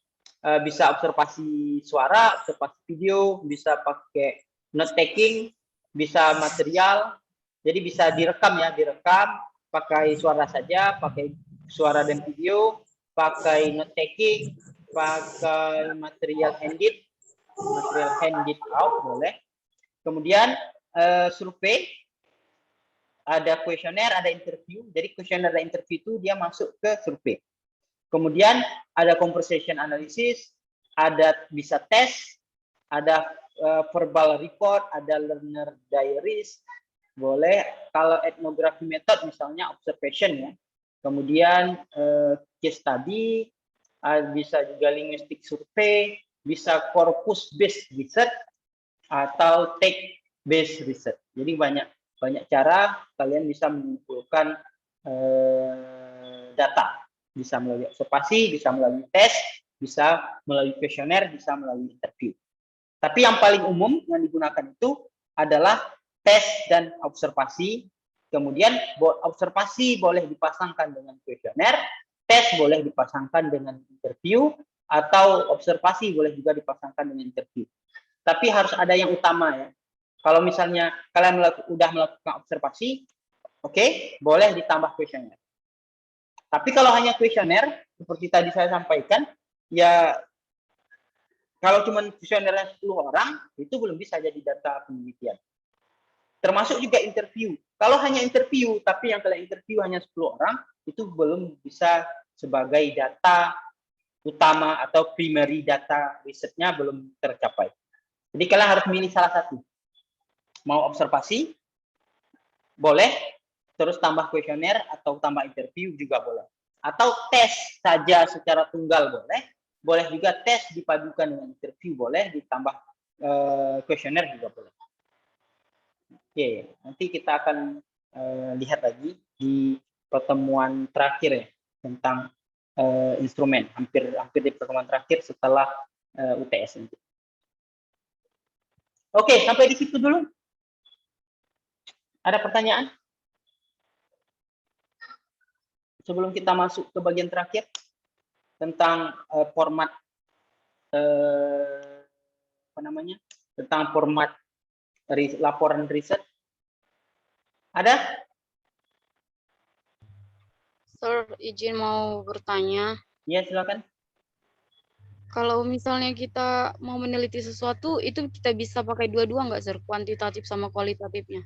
bisa observasi suara, observasi video, bisa pakai note taking, bisa material. Jadi bisa direkam ya, direkam pakai suara saja, pakai suara dan video, pakai note taking, pakai material handed out boleh. Kemudian survei, ada kuesioner, ada interview. Jadi kuesioner dan interview itu dia masuk ke survei. Kemudian ada conversation analysis, ada bisa tes, ada verbal report, ada learner diaries, boleh. Kalau ethnography method misalnya observation ya. Kemudian case study, bisa juga linguistic survey, bisa corpus based research atau text based research. Jadi banyak cara kalian bisa mengumpulkan data. Bisa melalui observasi, bisa melalui tes, bisa melalui kuesioner, bisa melalui interview. Tapi yang paling umum yang digunakan itu adalah tes dan observasi. Kemudian observasi boleh dipasangkan dengan kuesioner, tes boleh dipasangkan dengan interview, atau observasi boleh juga dipasangkan dengan interview. Tapi harus ada yang utama ya. Kalau misalnya kalian sudah melakukan observasi, oke, boleh ditambah kuesioner. Tapi kalau hanya kuesioner, seperti tadi saya sampaikan, ya Kalau cuma kuesionernya 10 orang, itu belum bisa jadi data penelitian. Termasuk juga interview. Kalau hanya interview, tapi yang kalian interview hanya 10 orang, itu belum bisa sebagai data utama atau primary data risetnya belum tercapai. Jadi kalian harus milih salah satu. Mau observasi, boleh, terus tambah kuesioner atau tambah interview juga boleh. Atau tes saja secara tunggal boleh. Boleh juga tes dipadukan dengan interview boleh, ditambah kuesioner juga boleh. Oke, nanti kita akan lihat lagi di pertemuan terakhir ya tentang instrumen, hampir di pertemuan terakhir setelah UTS nanti. Oke, sampai di situ dulu. Ada pertanyaan? Sebelum kita masuk ke bagian terakhir tentang format apa namanya? Tentang format laporan riset. Ada? Sir, izin mau bertanya. Ya, silakan. Kalau misalnya kita mau meneliti sesuatu, itu kita bisa pakai dua-dua nggak, Sir? Kuantitatif sama kualitatifnya?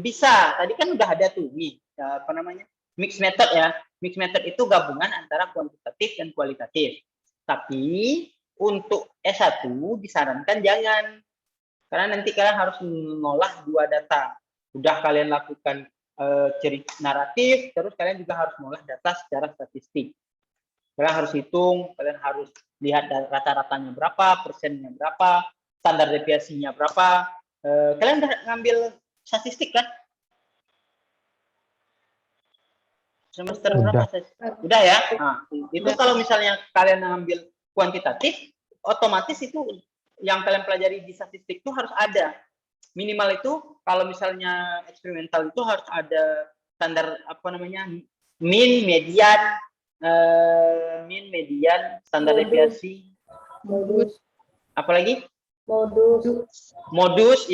Bisa. Tadi kan udah ada tuh, nih, apa namanya? Mixed method ya. Mixed method itu gabungan antara kuantitatif dan kualitatif. Tapi untuk S1 disarankan jangan. Karena nanti kalian harus mengolah dua data. Udah kalian lakukan cerita naratif, terus kalian juga harus mengolah data secara statistik. Kalian harus hitung, kalian harus lihat rata-ratanya berapa, persennya berapa, standar deviasinya berapa. Kalian udah ngambil statistik kan? Semester berapa? Udah ya? Nah, itu kalau misalnya kalian ngambil kuantitatif, otomatis itu yang kalian pelajari di statistik itu harus ada. Minimal itu kalau misalnya eksperimental itu harus ada standar apa namanya? Mean, median, standar deviasi. Modus. Apalagi? Modus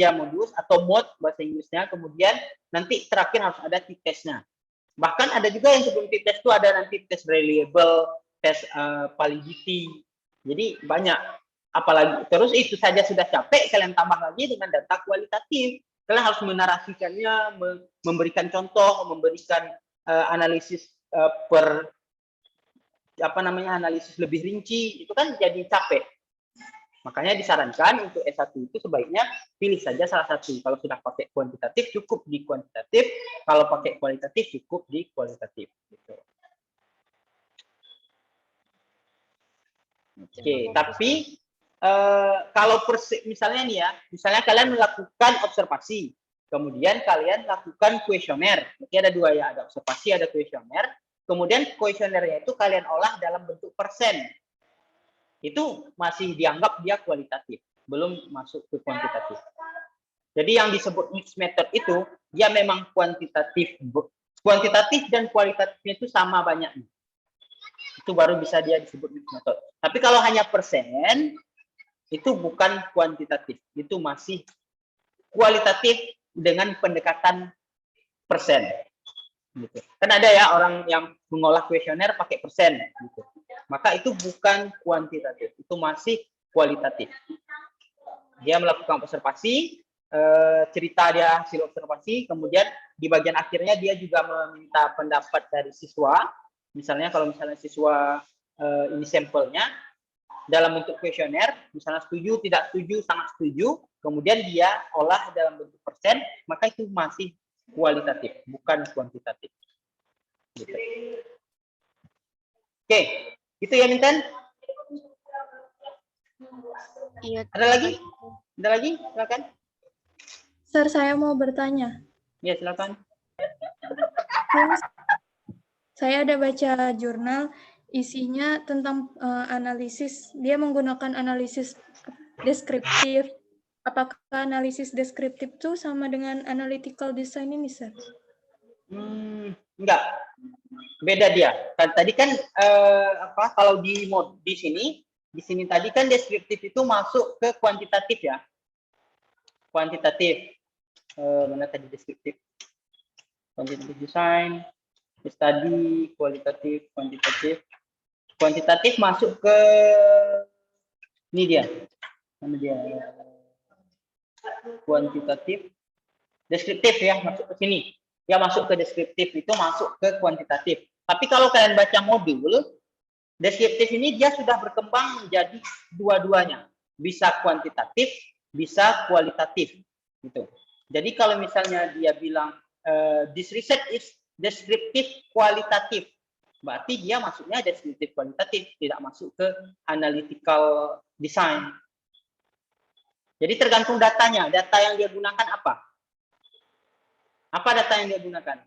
atau mode bahasa Inggrisnya. Kemudian nanti terakhir harus ada t-testnya. Bahkan ada juga yang sebelum t-test itu ada nanti tes reliable, tes validity. Jadi banyak. Apalagi terus itu saja sudah capek, kalian tambah lagi dengan data kualitatif. Kalian harus menarasikannya, memberikan contoh, memberikan analisis analisis lebih rinci, itu kan jadi capek. Makanya disarankan untuk S1 itu sebaiknya pilih saja salah satu. Kalau sudah pakai kuantitatif cukup di kuantitatif, kalau pakai kualitatif cukup di kualitatif. Gitu. Oke, tapi kalau misalnya nih ya, misalnya kalian melakukan observasi, kemudian kalian lakukan kuesioner. Berarti ada dua ya, ada observasi, ada kuesioner. Kemudian kuesionernya itu kalian olah dalam bentuk persen. Itu masih dianggap dia kualitatif, belum masuk ke kuantitatif. Jadi yang disebut mixed method itu, dia memang kuantitatif. Kuantitatif dan kualitatifnya itu sama banyaknya. Itu baru bisa dia disebut mixed method. Tapi kalau hanya persen, itu bukan kuantitatif. Itu masih kualitatif dengan pendekatan persen. Gitu. Kan ada ya orang yang mengolah kuesioner pakai persen. Gitu. Maka itu bukan kuantitatif. Itu masih kualitatif. Dia melakukan observasi, cerita dia hasil observasi, kemudian di bagian akhirnya dia juga meminta pendapat dari siswa. Misalnya kalau misalnya siswa ini sampelnya dalam bentuk kuesioner, misalnya setuju, tidak setuju, sangat setuju, kemudian dia olah dalam bentuk persen, maka itu masih kualitatif, bukan kuantitatif. Gitu. Oke, itu ya Minten. Iya. Ada lagi? Ada lagi? Silakan. Sir, saya mau bertanya. Ya, silakan. Saya ada baca jurnal, isinya tentang analisis. Dia menggunakan analisis deskriptif. Apakah analisis deskriptif itu sama dengan analytical design ini, Sir? Enggak. Beda dia. Tadi kan kalau di sini tadi kan deskriptif itu masuk ke kuantitatif ya. Kuantitatif. Mana tadi deskriptif? Quantitative design, study, kualitatif, kuantitatif. Kuantitatif masuk ke Ini dia. Mana dia? Kuantitatif. Deskriptif ya, masuk ke sini. Ya, masuk ke deskriptif itu masuk ke kuantitatif. Tapi kalau kalian baca modul, deskriptif ini dia sudah berkembang menjadi dua-duanya. Bisa kuantitatif, bisa kualitatif. Gitu. Jadi kalau misalnya dia bilang this research is deskriptif kualitatif, berarti dia masuknya deskriptif kualitatif, tidak masuk ke analytical design. Jadi tergantung datanya, data yang dia gunakan apa? Apa data yang dia gunakan?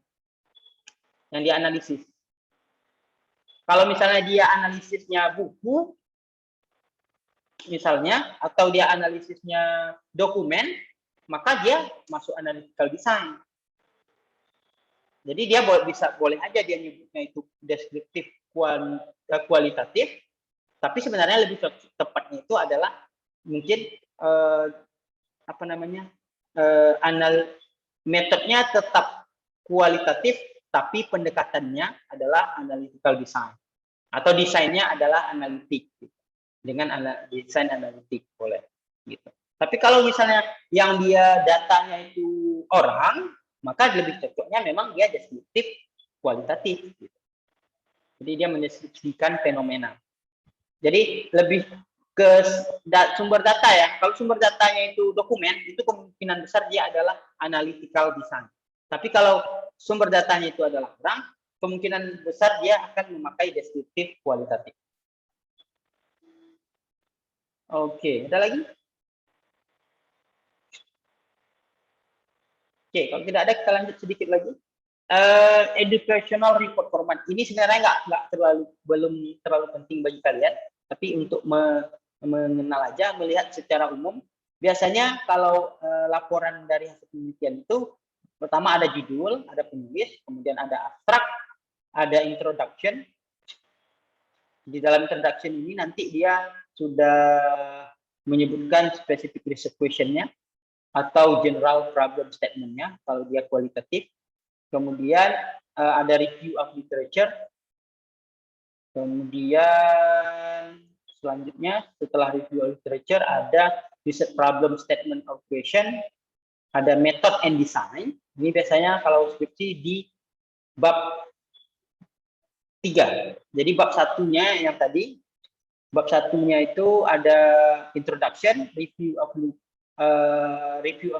Yang dia analisis. Kalau misalnya dia analisisnya buku, misalnya, atau dia analisisnya dokumen, maka dia masuk analytical design. Jadi dia boleh aja dia nyebutnya itu deskriptif kualitatif, tapi sebenarnya lebih tepatnya itu adalah mungkin apa namanya, metodenya tetap kualitatif, tapi pendekatannya adalah analytical design, atau desainnya adalah analitik, dengan desain analitik boleh gitu. Tapi kalau misalnya yang dia datanya itu orang, maka lebih cocoknya memang dia deskriptif kualitatif. Gitu. Jadi dia mendeskripsikan fenomena. Jadi lebih ke sumber data ya. Kalau sumber datanya itu dokumen, itu kemungkinan besar dia adalah analytical design. Tapi kalau sumber datanya itu adalah orang, kemungkinan besar dia akan memakai deskriptif kualitatif. Oke, ada lagi? Oke, kalau tidak ada kita lanjut sedikit lagi. Educational report format ini sebenarnya belum terlalu penting bagi kalian, tapi untuk mengenal aja, melihat secara umum. Biasanya kalau laporan dari hasil penelitian itu pertama ada judul, ada penulis, kemudian ada abstrak, ada introduction. Di dalam introduction ini nanti dia sudah menyebutkan specific research question-nya atau general problem statement-nya kalau dia kualitatif. Kemudian ada review of literature. Kemudian selanjutnya setelah review of literature ada research problem statement of question, ada method and design. Ini biasanya kalau skripsi di bab 3. Jadi bab satunya yang tadi, bab satunya itu ada introduction, review of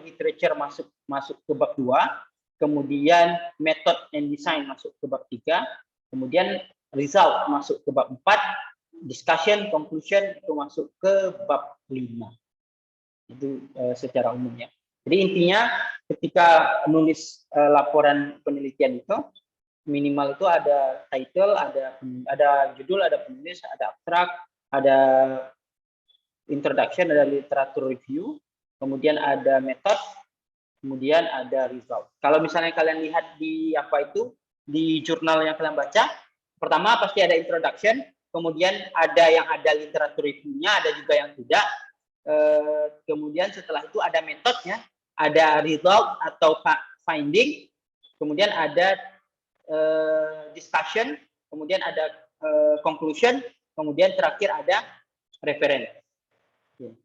literature masuk ke bab 2, kemudian method and design masuk ke bab 3, kemudian result masuk ke bab 4, discussion, conclusion itu masuk ke bab 5. Itu secara umumnya. Jadi intinya ketika menulis laporan penelitian itu minimal itu ada title, ada judul, ada penulis, ada abstrak, ada introduction, ada literature review, kemudian ada method, kemudian ada result. Kalau misalnya kalian lihat di di jurnal yang kalian baca, pertama pasti ada introduction, kemudian ada yang ada literature review-nya, ada juga yang tidak. Kemudian setelah itu ada metodenya, ada result atau finding, kemudian ada discussion, kemudian ada conclusion, kemudian terakhir ada reference.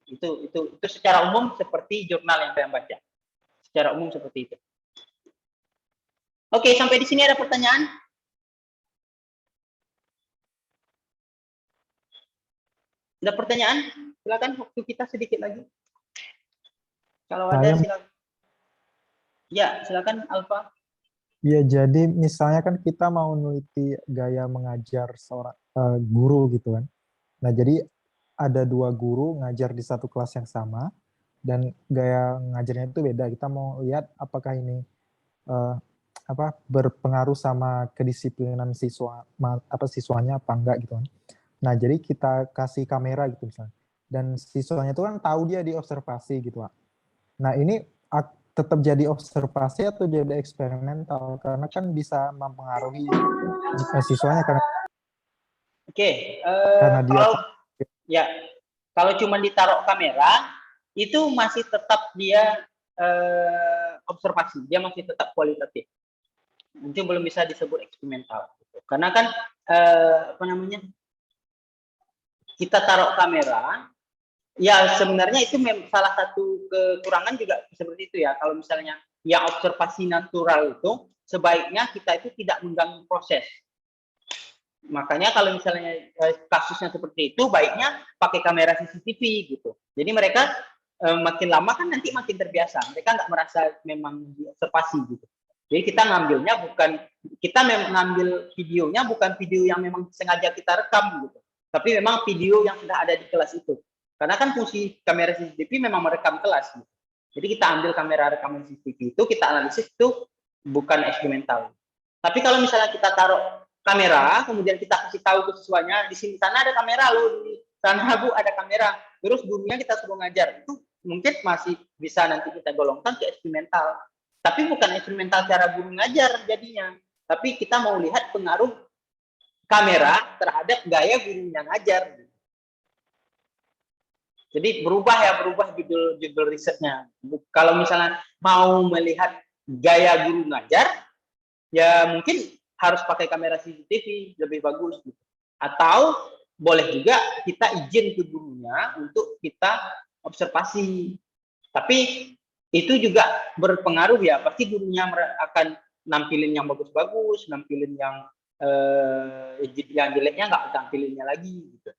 Itu secara umum seperti jurnal yang kalian baca. Secara umum seperti itu. Oke, sampai di sini ada pertanyaan? Ada pertanyaan? Silakan, waktu kita sedikit lagi. Kalau ada silakan. Ya, silakan Alfa. Ya, jadi misalnya kan kita mau meneliti gaya mengajar seorang guru gitu kan. Nah, jadi ada 2 guru ngajar di satu kelas yang sama dan gaya ngajarnya itu beda. Kita mau lihat apakah ini berpengaruh sama kedisiplinan siswanya apa enggak gitu kan. Nah, jadi kita kasih kamera gitu misalnya. Dan siswanya itu kan tahu dia diobservasi gitu, Pak. Nah, ini tetap jadi observasi atau jadi eksperimental karena kan bisa mempengaruhi siswanya karena karena dia kalau cuma ditaruh kamera itu masih tetap dia observasi, dia masih tetap kualitatif. Itu belum bisa disebut eksperimental karena kan kita taruh kamera Ya, sebenarnya itu salah satu kekurangan juga seperti itu ya. Kalau misalnya yang observasi natural itu, sebaiknya kita itu tidak mengganggu proses. Makanya kalau misalnya kasusnya seperti itu, baiknya pakai kamera CCTV gitu. Jadi mereka makin lama kan nanti makin terbiasa. Mereka nggak merasa memang diobservasi gitu. Jadi kita ngambilnya bukan, kita ngambil videonya bukan video yang memang sengaja kita rekam gitu. Tapi memang video yang sudah ada di kelas itu. Karena kan fungsi kamera CCTV memang merekam kelas. Gitu. Jadi kita ambil kamera rekaman CCTV itu, kita analisis itu bukan eksperimental. Tapi kalau misalnya kita taruh kamera, kemudian kita kasih tahu ke siswanya, di sini sana ada kamera loh, di sana Bu ada kamera. Terus gurunya kita suruh ngajar. Itu mungkin masih bisa nanti kita golongkan ke eksperimental. Tapi bukan eksperimental cara guru ngajar jadinya. Tapi kita mau lihat pengaruh kamera terhadap gaya gurunya ngajar. Jadi berubah judul risetnya. Kalau misalnya mau melihat gaya guru ngajar, ya mungkin harus pakai kamera CCTV lebih bagus. Atau boleh juga kita izin ke gurunya untuk kita observasi. Tapi itu juga berpengaruh ya. Pasti gurunya akan nampilin yang bagus-bagus, nampilin yang jeleknya nggak tampilinnya lagi. Gitu.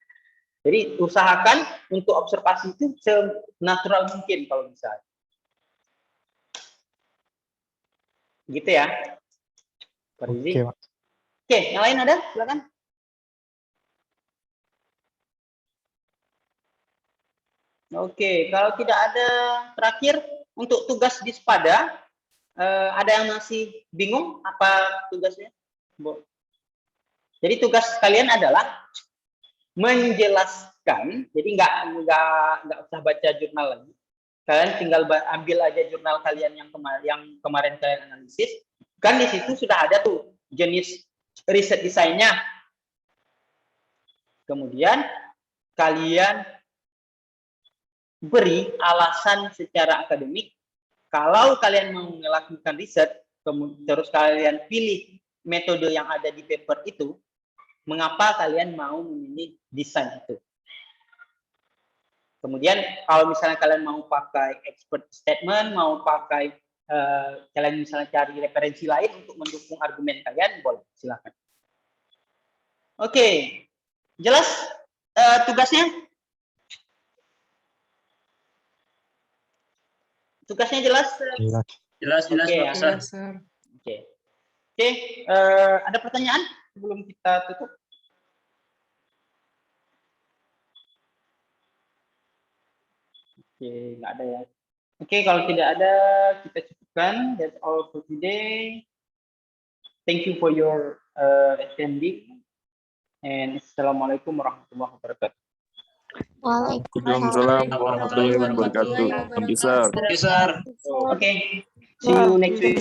Jadi usahakan untuk observasi itu senatural mungkin kalau bisa. Gitu ya. Oke, Pak. Oke, yang lain ada? Silakan. Oke, kalau tidak ada terakhir untuk tugas di Spada, ada yang masih bingung apa tugasnya? Jadi tugas kalian adalah menjelaskan, jadi nggak usah baca jurnal lagi. Kalian tinggal ambil aja jurnal kalian yang kemarin kalian analisis. Kan di situ sudah ada tuh jenis riset desainnya. Kemudian kalian beri alasan secara akademik kalau kalian mau melakukan riset, terus kalian pilih metode yang ada di paper itu, mengapa kalian mau memilih desain itu. Kemudian kalau misalnya kalian mau pakai expert statement, mau pakai kalian misalnya cari referensi lain untuk mendukung argumen kalian, boleh, silakan. Oke, jelas tugasnya? Tugasnya jelas? Jelas, Oke, Pak. Oke, ada pertanyaan sebelum kita tutup? Oke, nggak ada ya. Oke, kalau tidak ada, kita cukupkan. That's all for today. Thank you for your attending. And Assalamualaikum warahmatullahi wabarakatuh. Waalaikumsalam warahmatullahi wabarakatuh. Oke, see you next week.